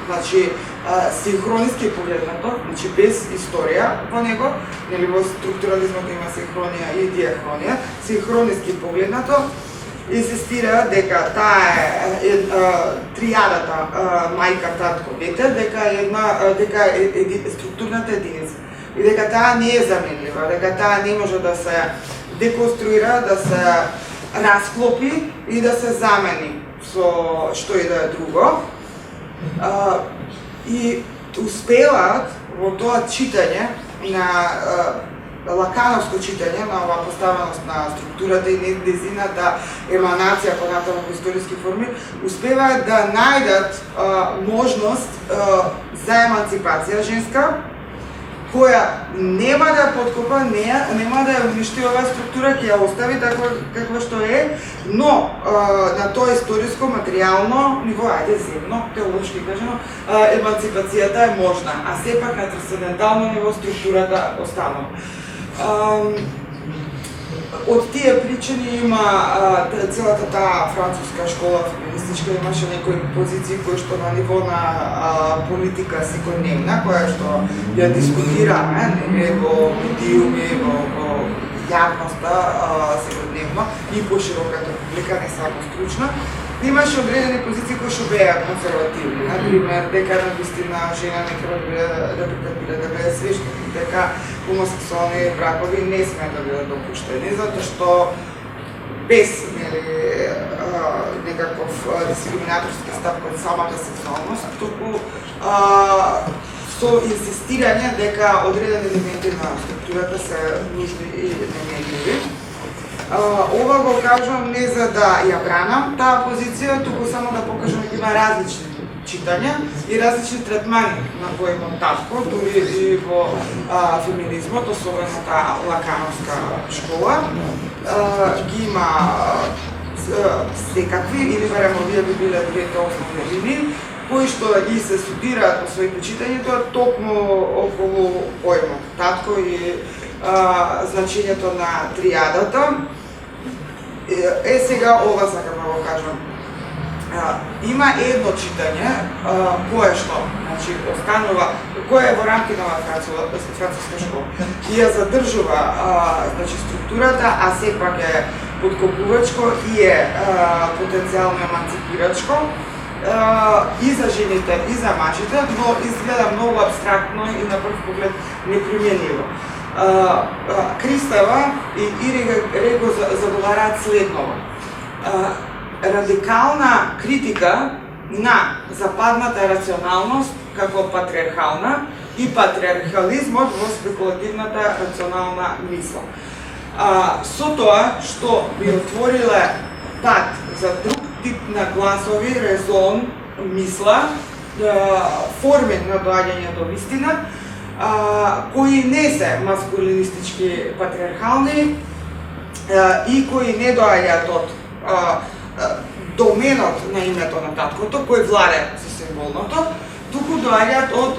значи синхрониски погледнато, значи без историја во него, нели во структурализмот има синхронија и диахронија, синхрониски погледнато, инсистира дека таа е тријадата мајка, татко, дете, дека е структурната единица и дека таа не е заменлива, дека таа не може да се деконструира, да се расклопи и да се замени со што и да е друго. И успеваат во тоа читање на лакановско читање на оваа поставеност на структурата и нејзината еманација понатаму во историски форми, успеваат да најдат можност за еманципација женска, која нема да подкопа, нема да ја уништи оваа структура, ќе ја остави таква каква што е, но на тоа историско, материјално ниво, ајде земно, теолошки кажано, еманципацијата е можна, а сепак на трансцендентално ниво структурата останува. Од тие причини има целата таа француска школа феминистичка, имаше некои позиции кои што на ниво на политика секојдневна, која што ја дискутираме во медиуми, во јавноста секојдневно и пошироката публика, не само стручна. Имаше одредени позиции кои што беа консервативни, например дека навистина жена не треба да претрпира, да биде свештеник, дека хомосексуални бракови не сме да бидат допуштени, затоа што без некаков дискриминаторски став кон самата сексуалност, туку со инсистирање дека одредени елементи на структурата се нужни и неменливи. Ова го кажам не за да ја бранам таа позиција, туку само да покажам дека има различни читања и различни третмани на поемот татко, дури и во феминизмот, особено таа лакановска школа. Ги има секакви, или барем овие би биле двете основни линии, кои што ги се студираат во своите читањето токму околу поемот татко и значењето на триадата. Сега ова сакам да го кажам. Има едно читање кое што, значи, останува, кое е во рамките на француска школа и ја задржува значи структурата, а сепак е подкопувачко и е потенцијално еманципирачко и за жените и за мажите, но изгледа многу абстрактно и на прв поглед неприменливо. Кристева и Ирига го заговараат следново. Радикална критика на западната рационалност како патриархална и патриархализмот во спекулативната рационална мисла. Со тоа што би отвориле пат за друг тип на гласови, резон, мисла, форми на доаѓање до вистина, кои не се маскулинистички патриархални и кои не доаѓаат од доменот на името на таткото, кој владе со символното, туку доаѓаат од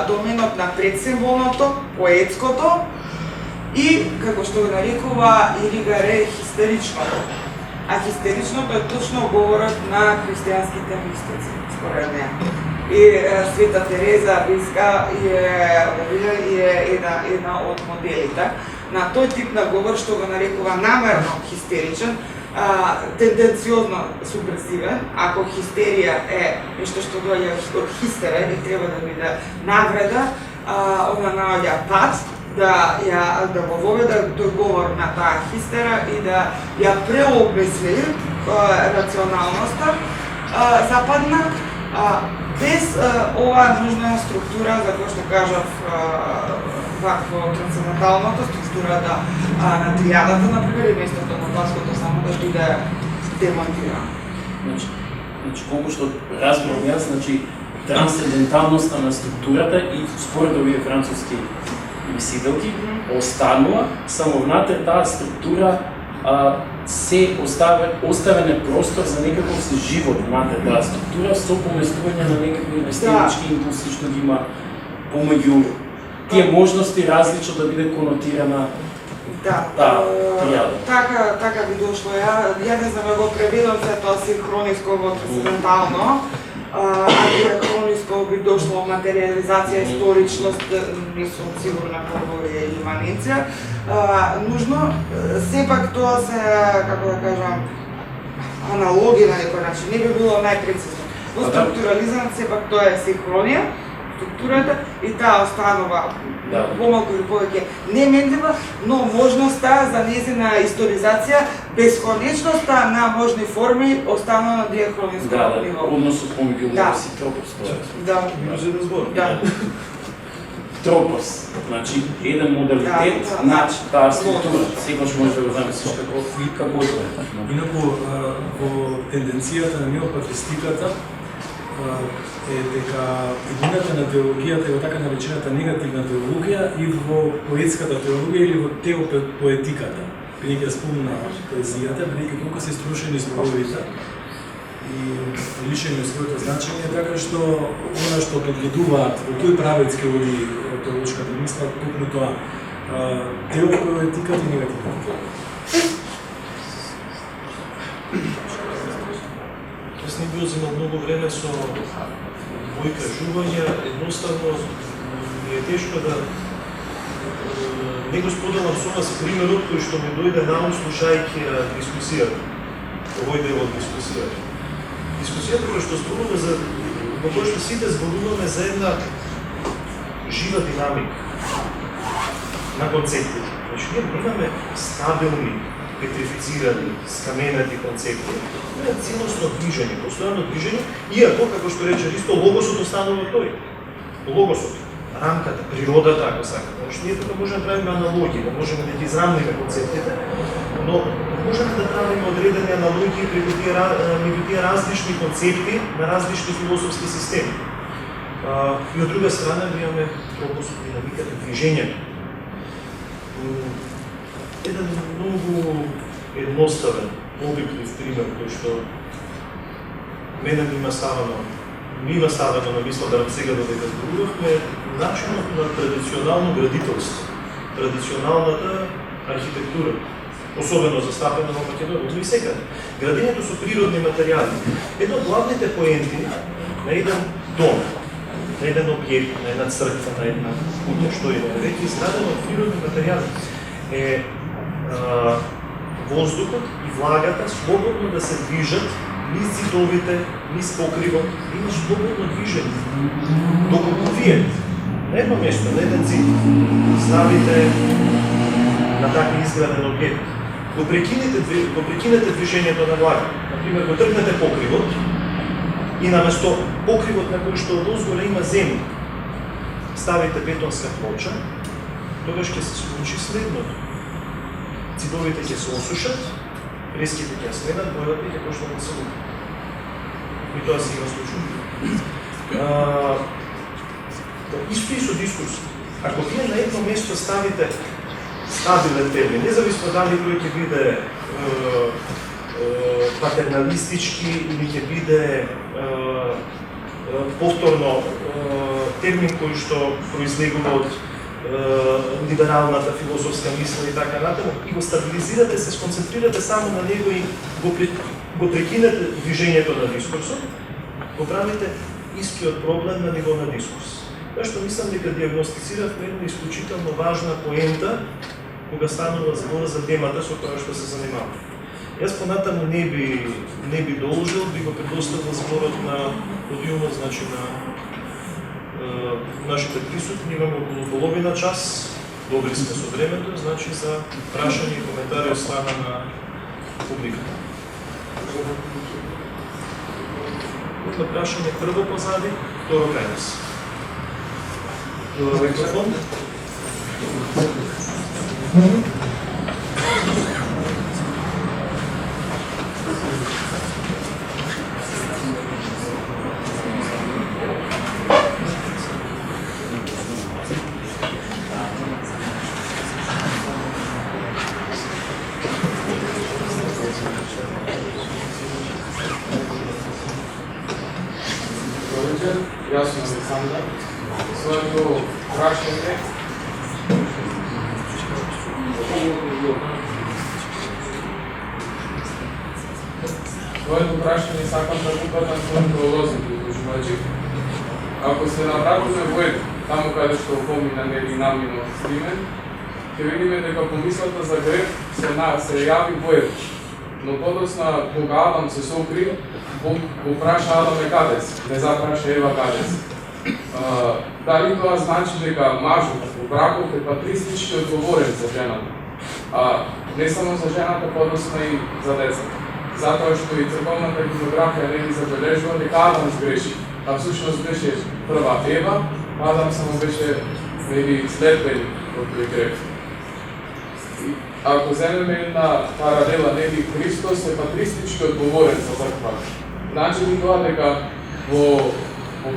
доменот на предсимволното, поетското и, како што го нарекува Ирига Ре, хистеричното. А хистеричното е точно говорот на христијанските мистици, според неа. И Света Тереза Авилска е една од моделите на тој тип на говор што го нарекува намерно хистеричен, тенденциозно супресивен. Ако хистерија е нешто што доаѓа од хистера и треба да биде навреда, она наоѓа пат да го воведе тој говор на таа хистера и да ја преобмисли рационалноста западна, без оваа нужна структура, за која што кажав, во трансценденталната структура на триадата, например, и местото на глаското само да биде демонтирано. Значи, колку што разбрав јас, значи, трансценденталноста на структурата и според овие француски мислителки останува, само внатре таа структура се оставен е простор за некаков се живот внатре таа структура со поместување на некакви наставнички импулси што ги има помеѓу тие можности различно да биде конотирана триада. Така би дошло. Ја не знам, го преведам се тоа синхрониско во трансцендентално, антихрониско би дошло материализација, историчност, не сум сигурна колко е иманенција. Нужно, сепак тоа се, како да кажам, аналоги на некој начин, не би било најпрецизно. Во структурализам сепак тоа е синхронија, структурата и таа останува помалку или повеќе неменлива, но можноста за незина историзација, бесконечноста на можни форми останува на диахрониско ниво. Односот помеѓу логос и тропос. Тропос, значи еден модалитет на таа структура. Секогаш може да го замислиш како Инаку во тенденцијата на неопатристиката е дека идејата на теологијата е во така наречената негативна теологија и во поетската теологија или во теопоетиката. Бидејќи спомна поезијата, бидејќи толку се струшени зборовите и лишени од своето значење, така што она што предвидуваат во тој правец ке оди теолошката мисла, токму тоа теопоетиката и негативната. Јас не би одземал многу време со мои кажувања, едноставно ми е тешко да не го споделам со вас примерот кој што ми дојде на ум слушајќи дискусијата, овој дел од дискусијата. Дискусијата која што зборува за во која што сите зборуваме за една жива динамика на концепти. Значи, ние имаме стабилни, петрифицирани, скаменати концепти, има целосно движење, постојано движење, иако, како што рече Ристо, логосот останува тој. Логосот, рамката, природата, ако сакате. Значи, ние тука можеме да правиме аналогии, да можеме да ги израмниме концептите, но можеме да правиме одредени аналогии меѓу тие различни концепти на различни философски системи. И од друга страна имаме логосот, динамиката, движењето. Еден многу едноставен, обиклив пример кој што мене ми има ставено на мисла да сега додека зборувавме начинот на традиционално градителство, традиционалната архитектура, особено застапена во Македонија, но и сега. Градењето со природни материјали. Едно од главните поенти на еден дом, на еден објект, на една црква, на една куќа, што е веќе изградено од природни материјали, е воздухот и влагата слободно да се движат низ зидовите, низ покривот, има слободно движење. Доколку вие на едно место, на еден зид, ставите на така изграден објект, го прекинете движењето на влага, например, го тргнете покривот и наместо покривот на кој што одозголе има земја, ставите бетонска плоча, тогаш ќе се случи следното. Цидовите ќе се осушат, преските ќе сменат, бојата ќе почнат да се лупат. И тоа се има случај. Исто и со дискурс. Ако вие на едно место ставите стабилен термин, независно дали тој ќе биде патерналистички или ќе биде повторно термин кој што произлегува од либералната философска мисла и така натаму, и го стабилизирате, се сконцентрирате само на него и го прекинете движењето на дискурсот, го правите истиот проблем на ниво на дискурс. Тоа што мислам дека диагностициравме една исклучително важна поента кога станува збор за темата со која што се занимаваме. Јас понатаму не би доложил, би го предоставил зборот на подиумот, значи на нашите присутни, имаме околу половина час, добри сме со времето, значи за прашање и коментари од страна на публиката. Утре прашање прво позади, второ кај нас. Микрофон. Јас сум Александар. Своето прашање сакам да го упатам својот пролозник изложувачи. Ако се навратиме во Ед, таму каде што помина нели намино Сливен, ќе видиме дека помислата за грев се јави во Ед. Но подоцна кога Адам се сокри, Бог го праша Адаме каде си, не запраша Ева каде си. Дали тоа значи дека мажот во бракот е патристички одговорен за жената? Не само за жената, подоцна и за децата. Затоа што и црковната гимнографија не ги забележува дека Адам сгреши, а всушност беше прва Ева, Адам само беше нели следбеник од тој грев. Ако земеме една паралела, нели Христос е патристички одговорен за црквата. Значи ли тоа дека во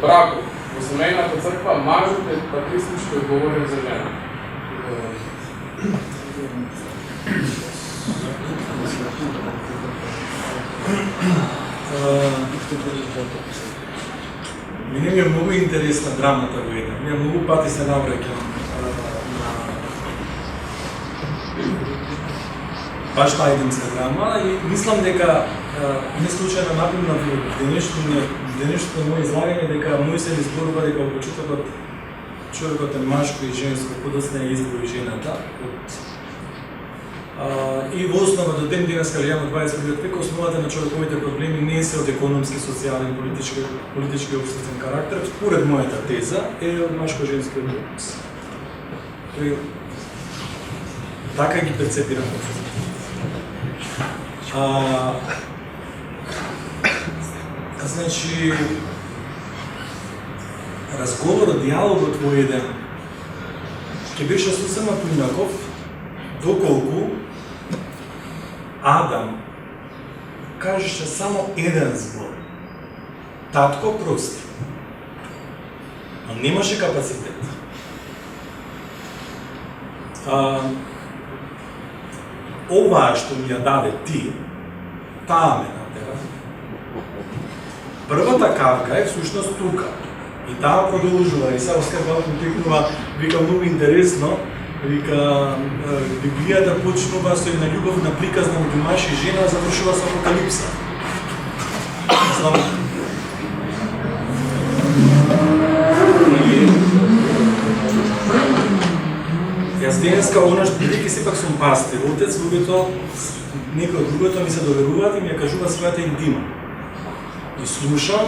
бракот, во семејната црква, мажот е патристички одговорен за жена. Мене ми е многу интересна драмата во една. Ние многу пати се навраќам на баш таа единска драма и мислам дека не случајно например во денешното моје излагање дека мој се изборува дека во почетокот човекот е машко и женско, подоцна е избори жената. И во основа до ден денеска во 20 век основата на човековите проблеми не се од економски, социјален, политички и општествен карактер, според мојата теза е од машко-женски однос. Така ги перцепирам. Значи, разговорот, диалогот во еден ќе беше сосема поинаков доколку Адам кажеше само еден збор. Татко, прости. Но немаше капацитет. Оваа што ми ја даде ти, таа ме натера. Првата карка е всушност тука. И таа продолжува. И сега Оскар Валк ми текнува, вика многу интересно, вика Библијата почнува со една љубовна приказна меѓу маж и жена, завршува со апокалипса. Јас денеска, бидејќи сепак сум пастир, отец, луѓето, некој од луѓето ми се доверуваат и ми ја кажува својата интима. И слушам,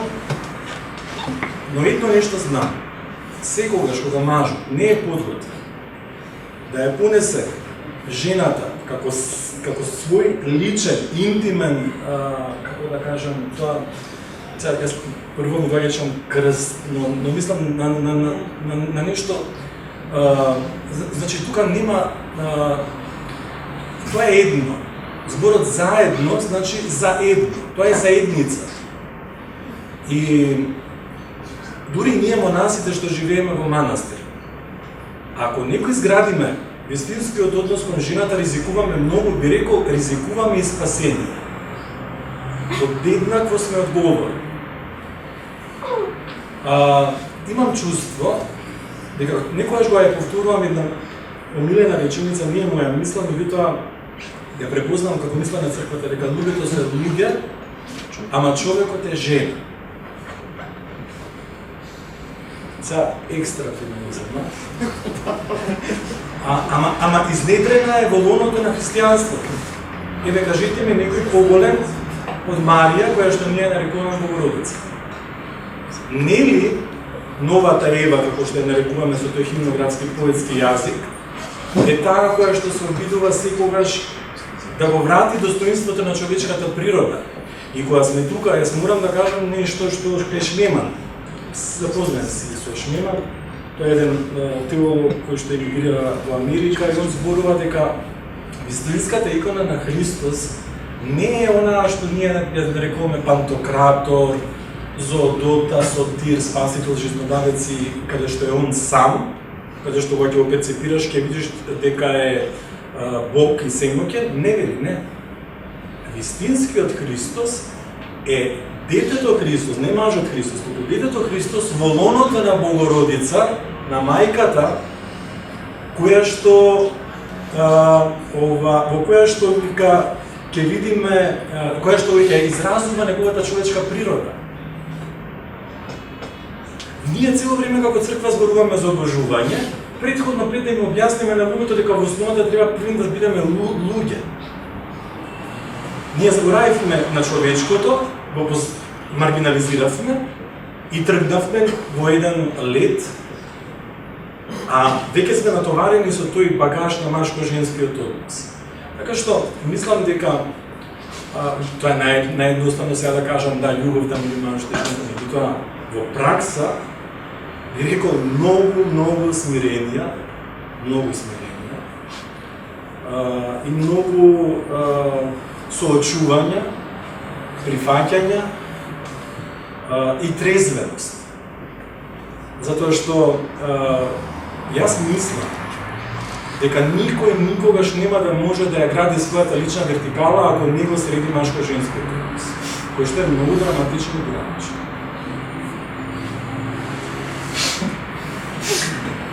но едно нешто знам. Секогаш кога мажот не е подготвен да ја понесе жената како свој личен, интимен, како да кажам, тоа сега јас прво му доаѓачам крст, но мислам на нешто. Значи тука нема тоа е едно. Зборот заедно значи заедно. Тоа е заедница. И дури ние монасите што живееме во манастир, ако некој изградиме вистинскиот однос кон жената, ризикуваме многу, би рекол, ризикуваме и спасение. Одеднакво сме одговорни. Имам чувство дека некојаш го ја повторувам една омилена реченица, не е моја мисла, меѓутоа ја препознавам како мисла на црквата, дека луѓето се луѓе, ама човекот е жена. Сега екстра феминизм, ама изнедрена е во лоното на христијанството. Еве кажете ми некој поголем од Марија, која што ние нарекуваме Богородица. Нели новата Ева, како што ја нарекуваме со тој химноградски поетски јазик, е таа која што се обидува секогаш да го врати достоинството на човечката природа. И кога сме тука, јас морам да кажам нешто што е Шмеман. Запознаем се со Шмеман. Тој е еден теолог кој што емигрира во Америка и он зборува дека вистинската икона на Христос не е онаа што ние ја нарекуваме Пантократор, Зоодота, Сотир, Спасител, Жизнодавец и каде што е он сам, каде што го ќе го перцепираш, ќе видиш дека е Бог и сејмоќен. Не вели, не. Вистинскиот Христос е детето Христос, не мажот Христос, туку детето Христос во лоното на Богородица, на мајката, која што во која што ќе видиме, која што ќе изразува неговата човечка природа. Ние цело време како црква зборуваме за обожување, претходно пред да им објасниме на луѓето дека во основата треба првим да бидеме луѓе. Ние заборавивме на човечкото, го маргинализиравме и тргнавме во еден лед, а веќе сме натоварени со тој багаж на машко-женскиот однос. Така што, мислам дека тоа е наједноставно сега да кажам да љубовта меѓу мажот и жената, меѓутоа во пракса би рекол многу смиренија и многу соочувања, прифаќања, и трезвеност. Затоа што јас мислам дека никој никогаш нема да може да ја гради својата лична вертикала ако не го среди машко-женски однос, кој што е многу драматичен и динамичен.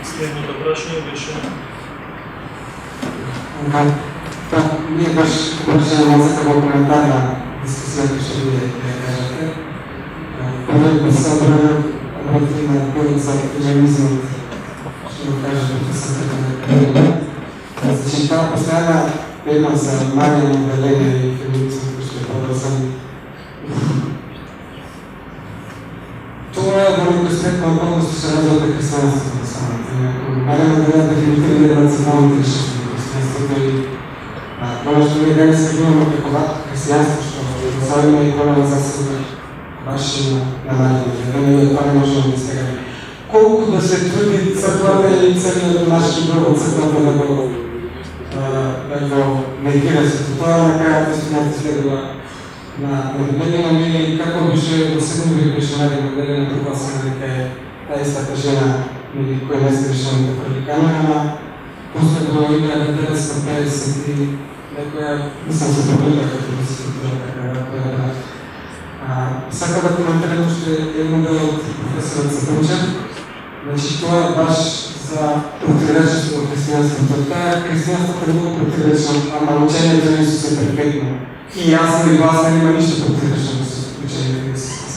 Следното прашање беше ние баш продолжаваме за како коментар на дискусијата што вие кажете. Прво се обрати на кој за феминизмот, што го кажа професорката на значи таа постојана тема за мање делење и феминизмот кој што е подразен. Тоа е да не константно околност што се развива христијанството на самото. Мање да дефинитивно националните решения на христијанството и тоа што ние денес имаме како христијанство, што особено и голема заслуга баш на најдите, да ние това не можем да избегаме. Колку да се труди црквата или целиот наши друго црквата да го негира се, тоа на крајот истината следува на Магдалина ми како беше осебно беше Марија Магдалина прогласена дека е таа истата жена или која не се решена да прави камера, после до 1950 и некоја, мислам се проблема като да се така, сака да коментирам уште едно дело од професорот Сапунчев. Значи тоа е баш за противречество во христијанството. Таа христијанството е многу противречно, ама учењето на Исус е перфектно. И јасно и гласно нема ништо противречно со учењето на Исус.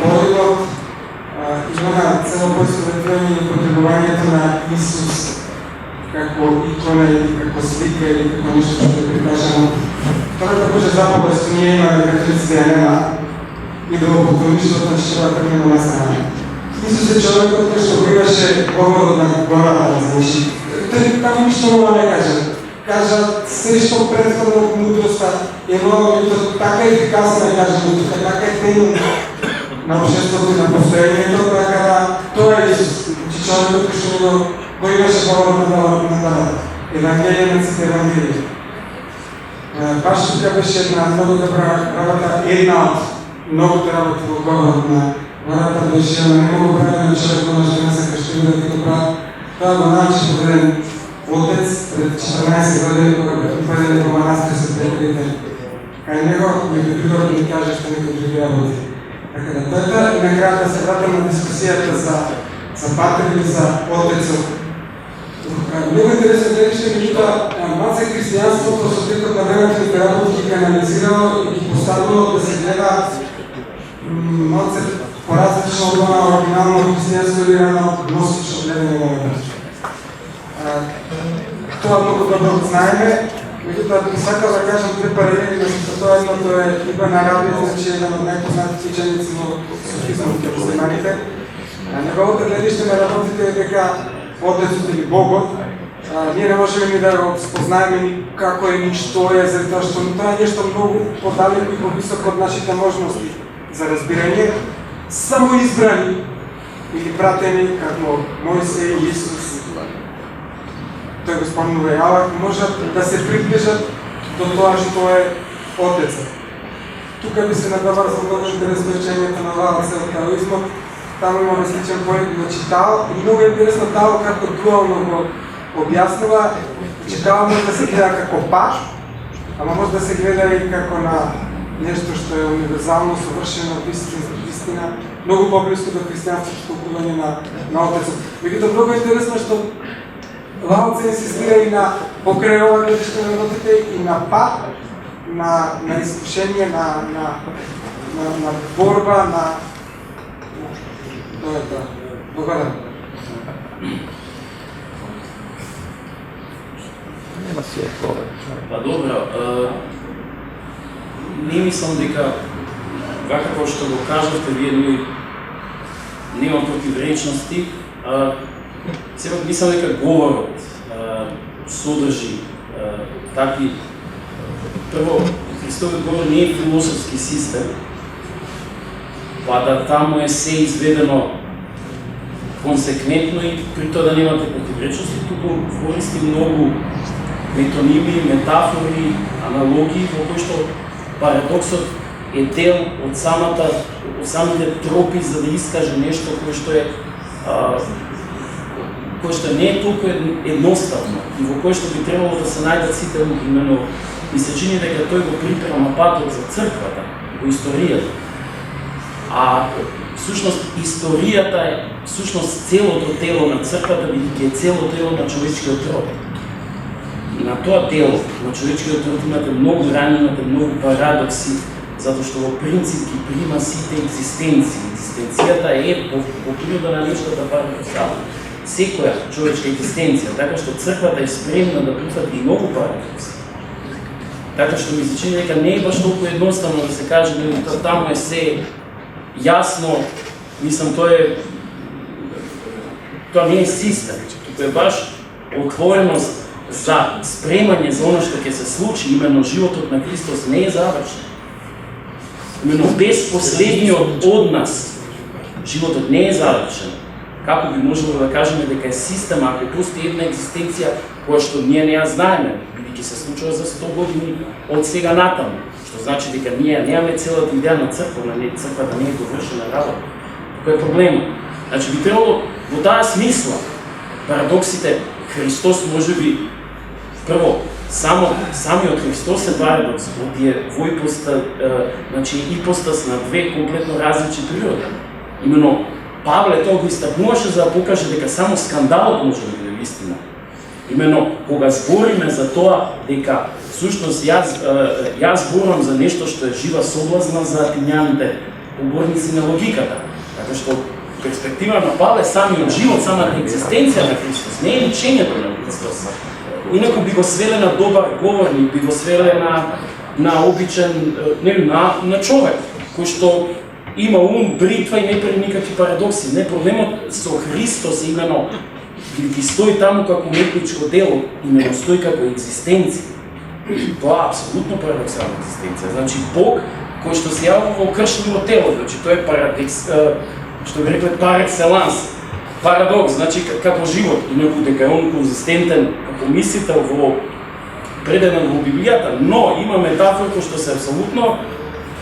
Подобно има цело поисторетување и потребувањето на Исус како икона или како слика или како нешто што е прикажано. Втората Божја заповед што ние имаме католиците ја нема и да го потоништо, значи треба да тргнемо на страна. Исус е човекот кој што го имаше говорот на гората, значи тој таму ништо нова не кажа. Кажа се што претходно од мудроста е много, така ефикасно да кажа мудроста, така е тема на обшеството и на постојањето, така да тоа е Исус. Значи човекот кој што го имаше говорот на Евангелијата, Евангелие. Баш тука беше една много добра работа, една од многото работи во говорот на гората беше на немного правилен човек, но жена се крштива да го прави. Тоа го научи подреден отец пред 14 години, кога бе припаден во манастир со пријателите. Кај него ми придобро да ми каже што некој други работи. Така да тоа и на крајот да се вратам на дискусијата за патер или за отецот. Много интересно гледаше, меѓутоа, малце христијанството со текот на времето и работи ги канализирало и ги поставило да се гледа малце поразлично од она оригинално христијанство или рано гностично гледање на времето. Тоа многу добро го знаеме, меѓутоа би сакал да кажам две паралели меѓу тоа. Едното е Ибн Араби, значи еден од најпознатите ученици во суфизмот и муслиманите. Неговото гледиште на работите е дека Отецот или Богот, ние не можеме ни да го спознаеме ни како е, ни што е, заради тоа што тоа е нешто многу подалеку и повисоко од нашите можности за разбирање. Само избрани или пратени како Мојсей и Исус, тој го спомнува и Алак, можат да се приближат до тоа што е Отецот. Тука би се надаврзал многу интересно речењето на Лаоце од таоизмот. Таму има различен поет, значи Тао, и много е интересно Тао како дуално го објаснува, че Тао може да се гледа како паш, ама може да се гледа и како на нешто што е универзално, совршено, вистина, многу поблиско до христијанското толкување на Отецот. Меѓутоа многу е интересно што Лаоце инсистира и на покрај ова гледиште на работите и на пат, на искушение, на борба, на тоа е тоа. Благодарам. Нема си одговор. Па добро, не мислам дека вака како што го кажавте вие, нема противречности. Сепак мислам дека говорот содржи такви. Прво, Христовиот говор не е философски систем, па да таму е се изведено консеквентно и при тоа да немате противречности, туку користи многу метоними, метафори, аналогии, во кои што парадоксот е дел од самите тропи за да искаже нешто кое што не е толку едноставно и во кое што би требало да се најдат сите именно ми се чини дека тој го припрема патот за црквата, во историјата. А всушност историјата е всушност целото тело на црквата, бидејќи е цело тело на човечкиот род. И на тоа тело на човечкиот род имате многу рани, имате многу парадокси, затоа што во принцип ги прима сите екзистенции. Екзистенцијата е по природа на нештата парадоксална. Секоја човечка екзистенција, така што црквата е спремна да прифати и многу парадокси. Така што ми се чини дека не е баш толку едноставно да се каже, нели таму е се јасно, мислам тоа не е систем, туку е баш отвореност за спремање за оно што ќе се случи, именно животот на Христос не е завршен. Именно без последниот од нас животот не е завршен. Како би можело да кажеме дека е систем, ако постои една екзистенција која што ние не ја знаеме, бидејќи се случува за 100 години од сега натаму, што значи дека ние немаме целата идеја на црква, црквата не е довршена работа. Кој е проблемот? Значи би требало во таа смисла парадоксите Христос можеби прво самиот Христос е парадокс, од тие во значи ипостас на две комплетно различни природи. Именно Павле тоа го истакнуваше за да покаже дека само скандалот може да биде вистина. Именно кога збориме за тоа дека всушност јас зборувам за нешто што е жива соблазна за атинјаните поборници на логиката. Така што перспектива на Павле самиот живот, самата екзистенција на Христос, не е личењето на Христос. Инаку би го свеле на добар говорник, би го свеле на обичен, на човек кој што има ум, бритва и не прави никакви парадокси. Не, проблемот со Христос е именно бидејќи стои таму како некојчко дело, именно стои како екзистенција. Тоа е апсолутно парадоксална екзистенција. Значи Бог кој што се јавува во кршливо тело, значи тоа е парадокс, што би рекле пар екселанс. Парадокс, значи како живот, инаку дека е он конзистентен како мислител во предаден во Библијата, но има метафора кој што се апсолутно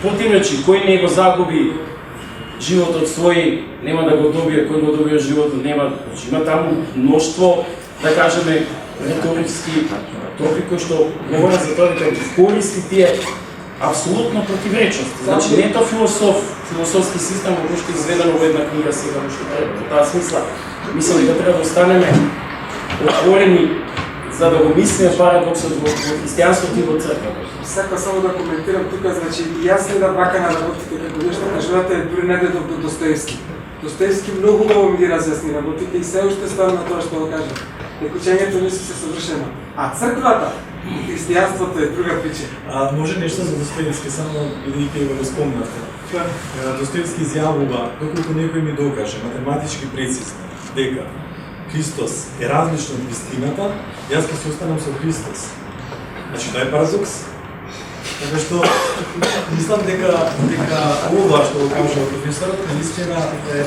противречи, кој не го загуби животот свој, нема да го добие, кој го добие животот, нема, значи има таму мноштво, да кажеме, риторички тропи кои што говорат за тоа дека ги користи тие апсолутно противречности. Значи не е тоа философски систем кој што е изведено во една книга сега, што треба. Во таа смисла, мислам дека треба да останеме отворени за да го мислиме парадоксот во христијанството и во црквата. Сакам само да коментирам тука, значи јас не да бака на работите како нешто кажувате, дури не дедов до Достоевски. Достоевски многу убаво ми ги разјасни работите и се уште ставам на тоа што го кажа. Дека учењето не се совршено. А црквата, христијанството е друга прича. Може нешто за Достоевски, само бидејќи го спомнате. Достоевски изјавува, доколку некој ми докаже математички прецизно дека Христос е различен од вистината, јас ќе се останам со Христос. Значи тоа е парадокс. Така што мислам дека ова што го кажува професорот наистина е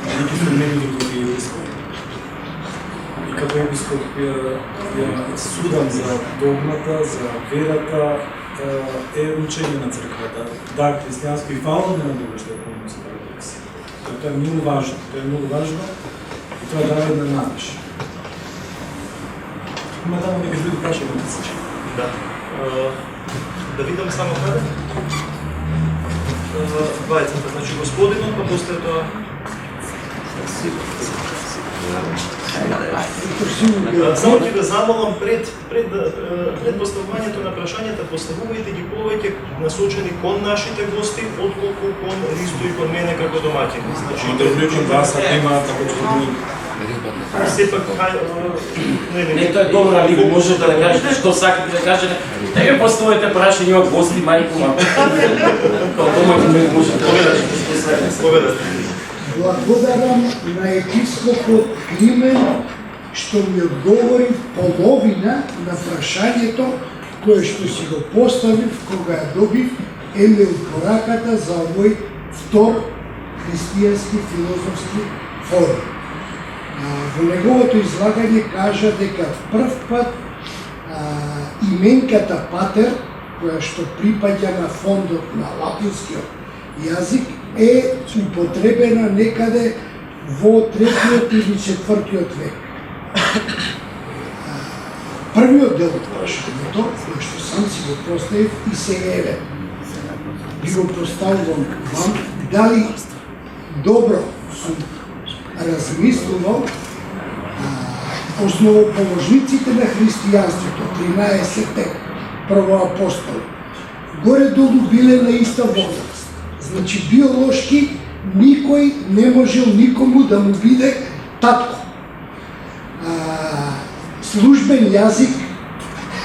велики феномен во еврејско. И како епископ ја судам за догмата, за верата, е учење на црквата. Да, христијанско и фално не надолу што е помнос парадокс. Тоа е многу важно. И тоа дава една надеж. Има да му некој други прашања да се чини. Да. Да видам само каде. Двајцата, значи господинот, па после тоа... Само ќе да замолам пред поставувањето на прашањата, поставувајте ги повеќе насочени кон нашите гости, отколку кон Ристо и кон мене како домаќин. Значи да вклучам вас ако има како што сепак не, тоа е добра лига, може да кажете што сакате да кажете. Да ја поставите прашање, има гости, мајко, како домаќин може да поведате. Благодарам на епископот Климен што ми одговори половина на прашањето кое што си го поставив кога ја добив емейл пораката за овој втор христијански филозофски форум. Во неговото излагање кажа дека прв пат именката Патер која што припаѓа на фондот на латинскиот јазик е употребена некаде во 3 или 4 век. Првиот дел од прашањето, кој што сам си го поставив и се еве, би го поставувам вам, дали добро сум размислувал основоположниците на христијанството, 13-те првоапостоли, горе-долу биле на иста возраст. Значи, биолошки, никој не можел никому да му биде татко. Службен јазик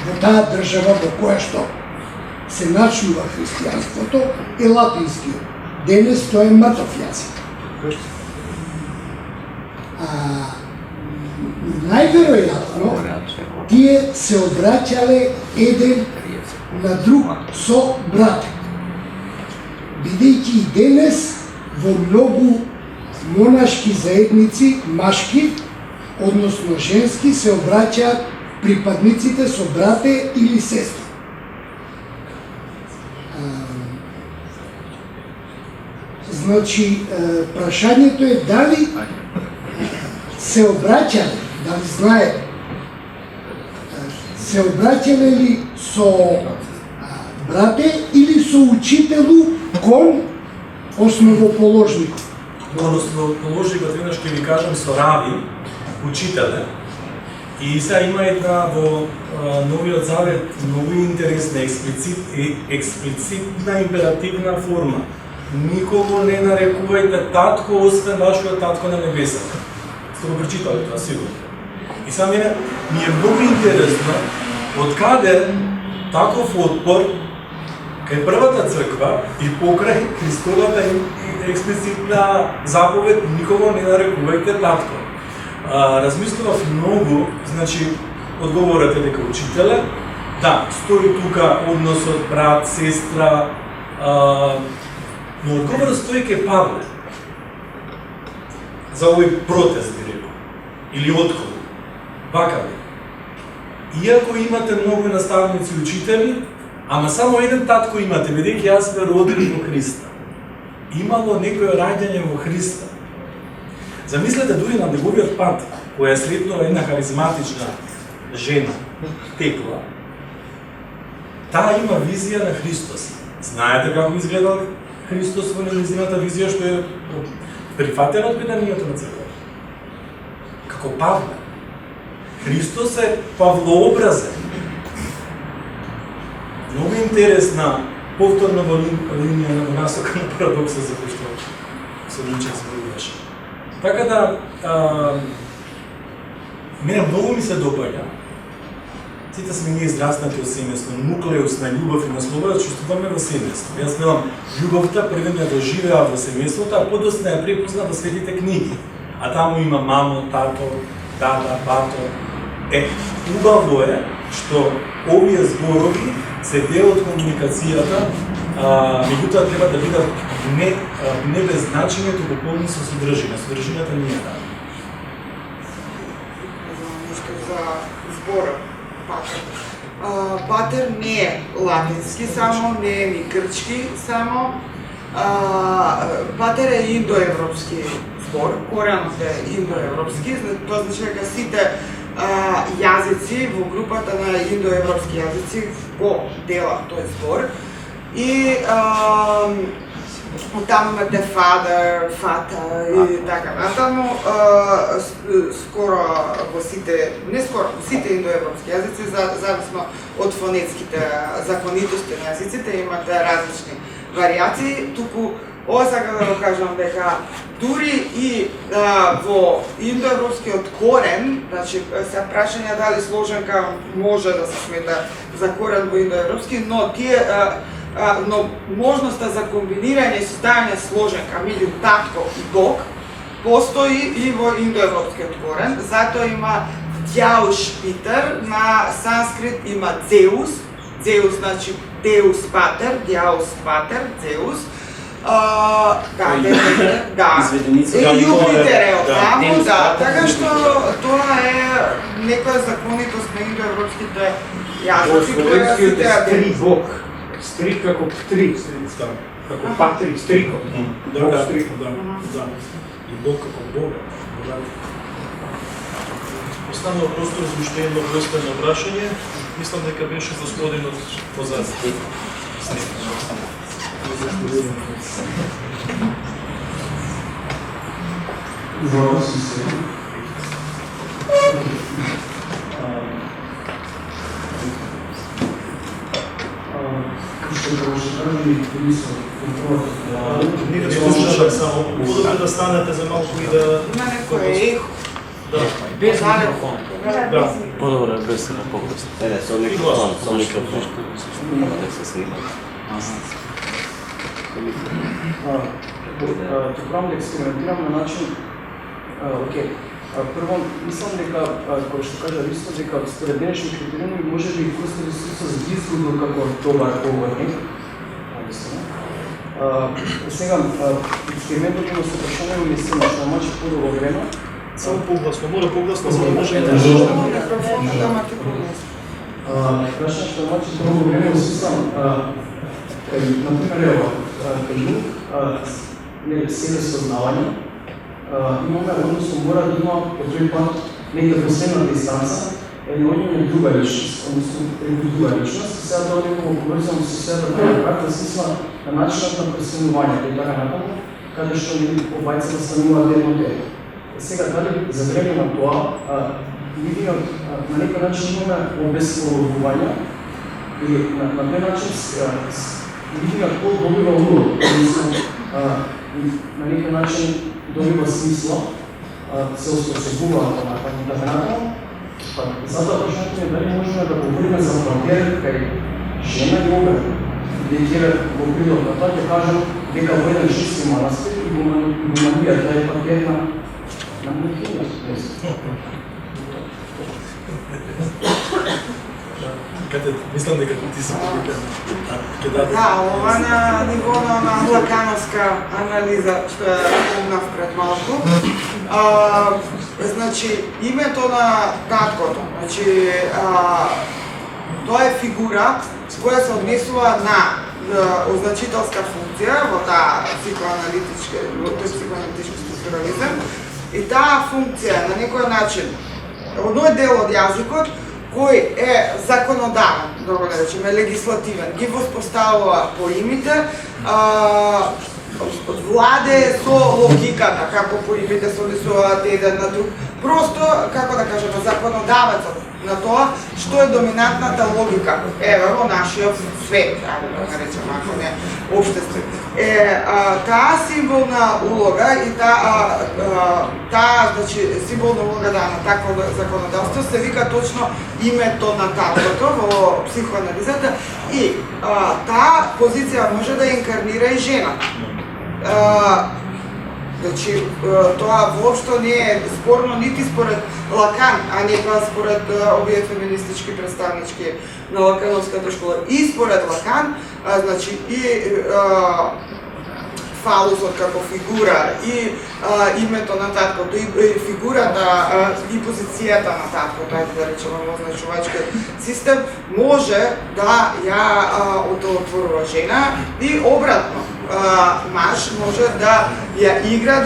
во таа држава во која што се начнува христијанството е латинскиот. Денес тој е мртов јазик. Најверојатно, тие се обраќале еден на друг со братек. Бидејќи и денес во многу монашки заедници, машки, односно женски, се обраќаат припадниците со брате или сестра. Значи, прашањето е дали се обраќале, дали знаете, се обраќале ли со брате или со учителу кон основоположникот? Кон основоположникот, веднаш ќе ви кажам, со рави, учителе. И сега има една во Новиот Завет многу интересна експлицитна императивна форма. Никого не нарекувајте татко, освен вашиот татко на небесата. Сте го прочитали тоа, сигурно. И сега ми е многу интересно од каде таков отпор кај првата црква и покрај Христовата експлицитна заповед никого не нарекувајте татко. Размислував многу, значи, одговорот е дека учителе, да, стои тука односот брат, сестра, но одговорот стои кај Павле. За овој протест, би рекол, или откол. Вака бе. Иако имате многу наставници и учители, ама само еден татко имате, бидејќи јас сме родени во Христа. Имало некој раѓање во Христа. Замислете дури на неговиот пат, која е сретнала една харизматична жена, Текла, таа има визија на Христос. Знаете како изгледал Христос во нејзината визија, што е прифатена од педанијето на црквата? Како Павле. Христос е павлообразен. Многу интересна, повторна во линија на насока на парадокса за кој што се личен зборуваше. Така да, мене многу ми се допаѓа. Сите сме ние израснати од семејство, нуклеус на љубов и на слобода, чувствуваме во семејство. Јас гледам љубовта, први ја доживеа во семејството, а подоцна ја препозна во светите книги. А таму има мамо, тато, дада, бато. Убаво е што овие зборови се дел од комуникацијата, меѓутоа треба да бидат не без значење, туку полни со содржина. Содржината не е таа. Нешто за зборот, патер. Патер не е латински само, не е ни грчки само. Патер е индоевропски збор, коренот е индоевропски, тоа значи дека сите јазици во групата на индоевропски јазици го делат тој збор. И таму имате father, fata и така натаму. Скоро во сите, не скоро, во сите индоевропски јазици, зависно од фонетските законитости на јазиците, имате различни варијации, туку ова сакам да го кажам дека дури и во индоевропскиот корен, значи се прашање дали сложенка може да се смета за корен во индоевропски, но тие но можноста за комбинирање и составање сложенка меѓу татко и бог постои и во индоевропскиот корен, затоа има Дјауш Питер, на санскрит има Зеус, Зеус значи Деус Патер, Дјаус Патер, Зеус. Јупитер е од таму, да, така што тоа е некоја законитост на индоевропските јазици која се три бог. Стрик како птри, Да. како патри, стрико. Да, Бог да, стрико. да, да. И Бог како Бог. Да. Останува простор за уште едно двоствено прашање. Мислам дека беше господинот позади. Въпроси се. Ще продължи и мисля, Ние да слушаме само. Удобно да станете за малку и да... Има некој ехо. Да. Без телефон. Да. По-добре без на по-късно. Не, со микрофон, со микрофон. Няма да се снима. Ќе пробам да експериментирам на начин, окей, прво мислам дека, кој што кажа Ристо, дека според денешни критериуми може да ги користи ресурса за изгодно како добар погодник. Сега, експериментот има се прашање ми се на мачи подолго време. Само погласно, мора погласно, за да може да Микрофонот да мати поглас. Прашање што мачи подолго време осмислам, например, ево, кај нив, себе сознавање, имаме, односно мора да има по тој пат нека последната дистанца е наоѓање друга личност, односно друга личност, сега тоа некако поврзано со себе на карта смисла на начинот на преснувањето и така натаму, каде што обајцата стануваат едно тело. Сега дали за време на тоа, видиот на некој начин имаме обезпородување и на тој начин видиот пол добива улога, на некој начин добива смисла, се осоцебува на натаму. Затоа прашањето е дали можеме да говориме за партнер кај жена и обратно. Дека во прилог на тоа ќе кажам дека во еден шести манастир и во Манија тоа е партнер на мухина. Каде мислам дека ти се повикам. Ќе даде. Да, ова на ниво на лакановска анализа, што ја спомнав пред малку. Значи, името на таткото, значи, тоа е фигура која се однесува на означителска функција во таа психоаналитички структурализм и таа функција на некој начин, одној дел од јазикот кој е законодавен, да го речеме, легислативен, ги воспоставува поимите, владе со логиката, како поимите се однесуваат еден на друг. Просто, како да кажеме, законодавецот на тоа што е доминантната логика, во нашиот свет, да речеме, ако не општество. Таа символна улога и таа, значи, символна улога на такво законодавство се вика точно името на таткото во психоанализата и таа позиција може да инкарнира и жената. Значи, тоа воопшто не е спорно нити според Лакан, а не па според овие феминистички представнички на Лакановската школа. И според Лакан, значи, и фалусот како фигура, и името на таткото, и фигурата, и позицијата на таткото, да речеме во означувачки систем, може да ја одолжува жена и обратно. Маж може да ја игра,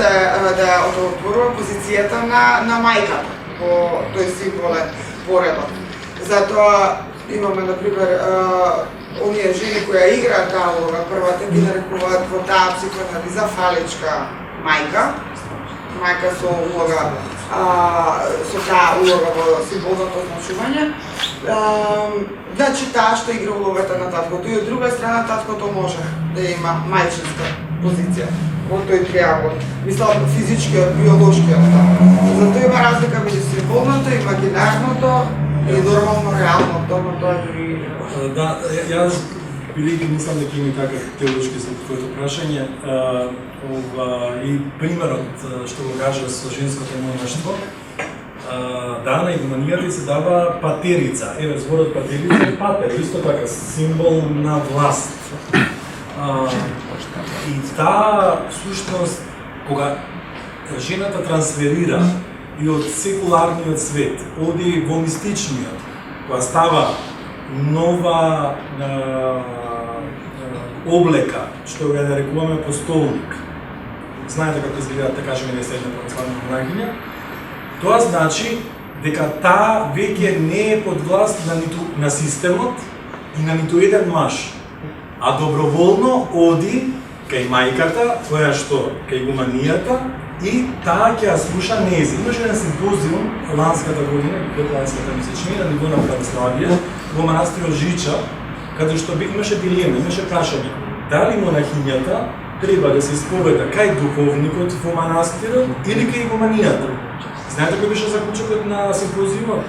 да одолжува позицијата на мајката во тој символен поредок. Затоа имаме, например, оние жени кои ја играат таа улога, првата ги нарекуваат во таа психоанализа фаличка мајка, мајка со улога, со таа улога во символното означување. Значи таа што игра улогата на таткото и од друга страна таткото може да има мајчинска позиција во тој триагон, мислам физичкиот, биолошкиот. Затоа има разлика меѓу символното, имагинарното и нормално реалното, но тоа е дури. Да, јас бидејќи мислам дека има така теолошки за твоето прашање, и примерот што го кажа со женското монаштво, да, на игуманијата се дава патерица. Еве, зборот патерица е патер, исто така, символ на власт. И таа сушност, кога жената трансферира и од секуларниот свет, оди во мистичниот, кога става нова облека, што го нарекуваме постолник. Знаете како изгледа, да кажеме, средна православна монахиња. Тоа значи дека таа веќе не е под власт на системот и на ниту еден маж, а доброволно оди кај мајката, која што кај гуманијата, и таа ќе ја слуша нези. Имаше еден симпозиум ланската година, ланската месечнина, на ниво на православие, во манастирот Жича, каде што имаше дилема, имаше прашање, дали монахињата треба да се исповеда кај духовникот во манастирот или кај гуманијата. Знаете кој беше заклучокот на симпозиумот?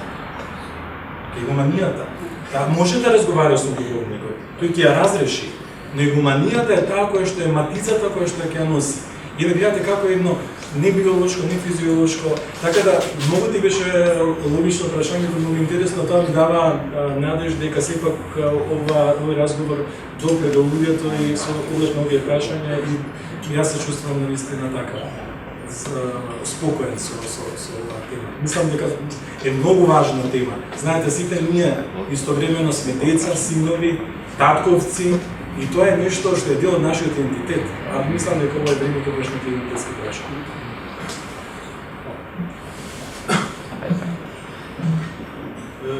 Кај гуманијата. Таа може да разговара со духовникот, тој ќе ја разреши, но и гуманијата е таа која што е матицата која што ќе ја носи. И да видите како едно не биолошко, не физиолошко, така да многу ти беше логично прашањето, многу интересно, тоа ми дава надеж дека сепак овој разговор допре до луѓето и со одговор на овие прашања и јас се чувствувам наистина така спокоен со оваа тема. Мислам дека е многу важна тема. Знаете, сите ние истовремено сме деца, синови, татковци, и тоа е нешто што е дел од нашиот идентитет. А мислам дека ова е време кога што ќе идентитетски прашања.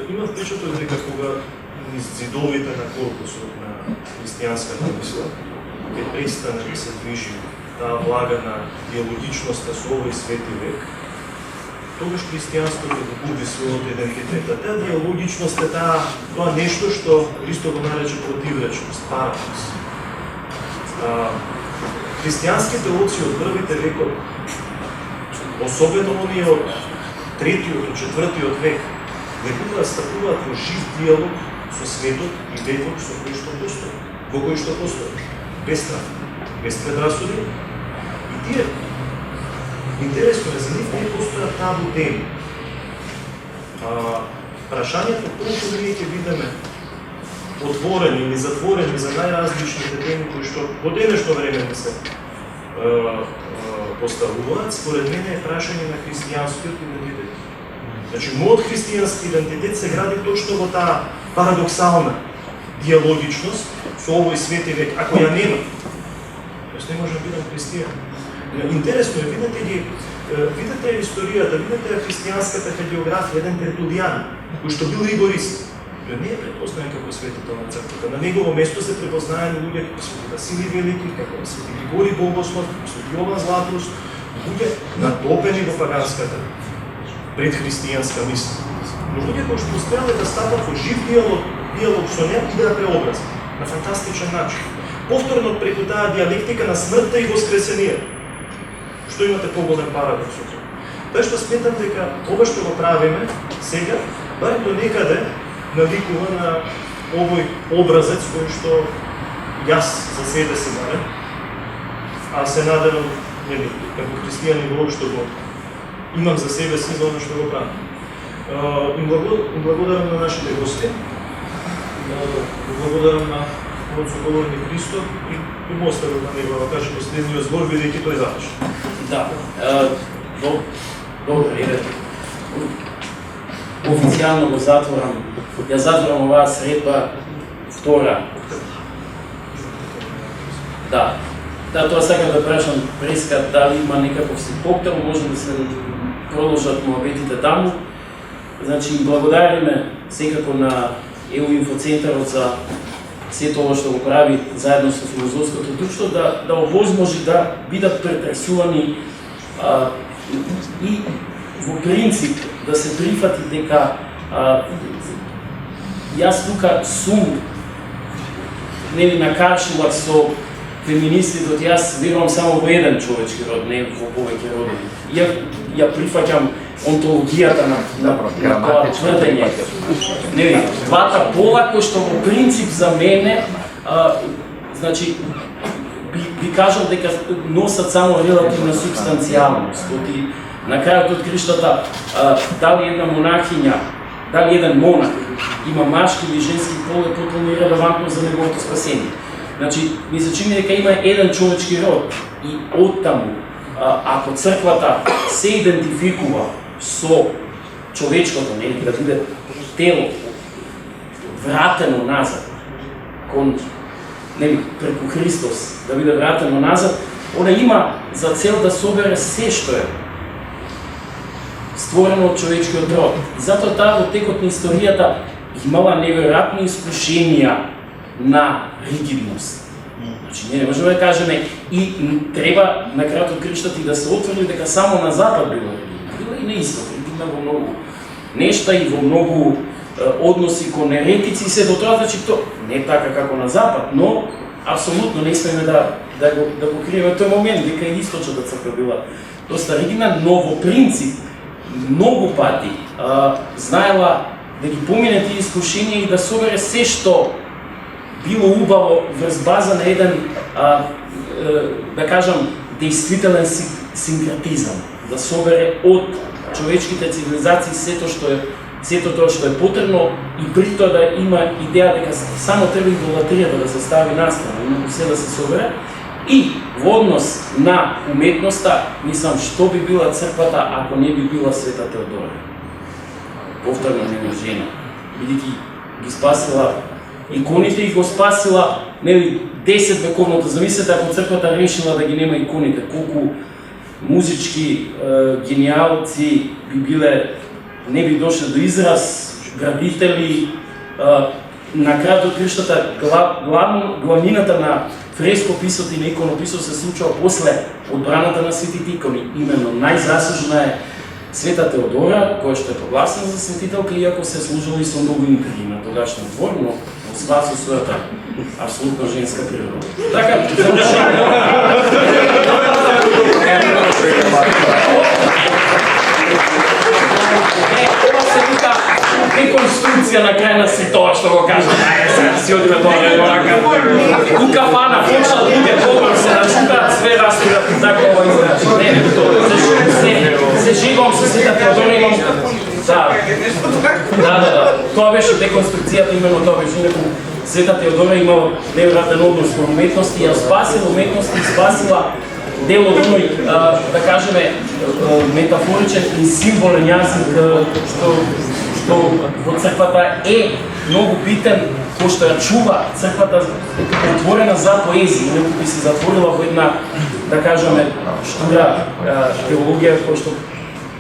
Има впечаток дека кога низ зидовите на корпусот на христијанската мисла ќе престане да се движи таа влага на диалогичноста со овој свети век, тогаш христијанството да губи својот идентитет. Таа диалогичност е тоа нешто што Христо го нарече противречност, парадокс. Христијанските оци од првите векови, особено оние од 3-тиот и 4-тиот век, векува стапуваат во жив диалог со светот и ветот со кој што постои, во кој што постои, без страх, без предрасуди. И тие, интересно е, за нив не постојат табу теми. Прашањето колку ние ќе бидеме отворени или затворени за најразличните теми кои што во денешно време не се поставуваат, според мене е прашање на христијанскиот идентитет. Значи, мојот христијански идентитет се гради точно во таа парадоксална диалогичност со овој свети век. Ако ја нема, јас не можам да бидам христијан. Интересно е, видите историјата, видите христијанската хагиографија, еден Тертулијан, кој што бил ригорист. Тој не е препознаен како светител на црквата. На негово место се препознаени луѓе како свети Василий Велики, како свети Григорий Богослов, како свети Јован Златоуст, луѓе натопени во паганската предхристијанска мисла. Но луѓе кои што успеале да стапат во жив диалог со неа и да ја преобразат на фантастичен начин. Повторно преку таа диалектика на смртта и воскресението. Што имате поголем парадокс од тоа? Тоа што сметам дека ова што го правиме сега, барем до некаде наликува на овој образец кој што јас за себе си барем, а се надевам, како христијани воопшто го имам за себе си за оно што го правим. Им благодарам на нашите гости, благодарам на соговорник Христо и му оставил на него да каже последниот збор, бидејќи тој заврши. Да, добре, официјално го затворам. Ја затворам оваа средба втора. Да, тоа сакам да прашам Преска, дали има некаков сепоктор, може да се продолжат муабетите таму. Значи, им благодариме секако на ЕУ Инфоцентарот за сето ова што го прави заедно со филозофското друштво, да овозможи да бидат претресувани и во принцип да се прифати дека јас тука сум накаршилак со феминистите, јас верувам само во еден човечки род, не во повеќе родови. Ја прифаќам онтологијата на тоа тврдење. Двата пола кои што во принцип за мене, значи, би кажал дека носат само релативна субстанцијалност. На крајот од криштата, дали една монахиња, дали еден монах има машки или женски пол е потполно ирелевантно за неговото спасение. Значи, ми се чини дека има еден човечки род и оттаму, ако црквата се идентификува со човечкото, да биде тело вратено назад кон нели, преку Христос, да биде вратено назад, она има за цел да собере се што е створено од човечкиот род. И затоа таа во текот на историјата имала неверојатни искушенија на ригидност. Значи, ние не можеме да кажеме и треба на крајот од крштата и да се отвори дека само на запад било ригидна. Било и на исток, ригидна во многу нешта и во многу односи кон еретици и се до тоа, значи тоа не е така како на запад, но апсолутно не смееме да го криеме тој момент, дека и источната црква била доста ригидна, но во принцип многу пати знаела да ги помине тие искушенија и да собере се што било убаво врз база на еден, да кажам, действителен синкретизам, да собере од човечките цивилизации сето тоа што е потребно и при тоа да има идеја дека само треба идолатријата да се стави настрана, но се да се собере. И во однос на уметноста, мислам, што би била црквата ако не би била Света Теодора? Повторно нема жена, бидејќи ги спасила иконите и го спасила, нели, 10 вековното. Замислете ако црквата решила да ги нема иконите, колку музички гениалци би биле, не би дошле до израз, градители, на крајот од крштата главнината на фрескописот и на иконописот се случува после одбраната на светите икони. Именно најзаслужна е Света Теодора, која што е прогласена за светителка, иако се служила и со многу интриги на тогашниот двор, но осва со својата апсолутно женска природа. Така, ова се вика деконструкција на крај на се тоа што го кажа. Сега си одиме тоа, у кафана почнат луѓе говор се начукаат, све растурат и така ова изгледа. Не, тоа се шегувам со Света Теодора, имам... Да. Тоа беше деконструкцијата, именно тоа беше некој Света Теодора имала неверојатен однос кон уметност и ја спасила уметност и спасила дел од оној, да кажеме, метафоричен и символен јазик што во црквата е многу битен, кој што ја чува црквата отворена за поезија, некој би се затворила во една, да кажеме, штура теологија, кој што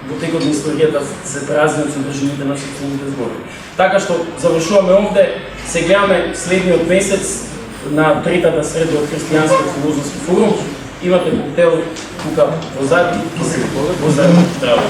во текот на историјата се празни од содржините на социјалните зборови. Така што завршуваме овде, се гледаме следниот месец на третата среда од Христијански филозофски форум. Имате коктел тука во зад и се во заедно. Здраво.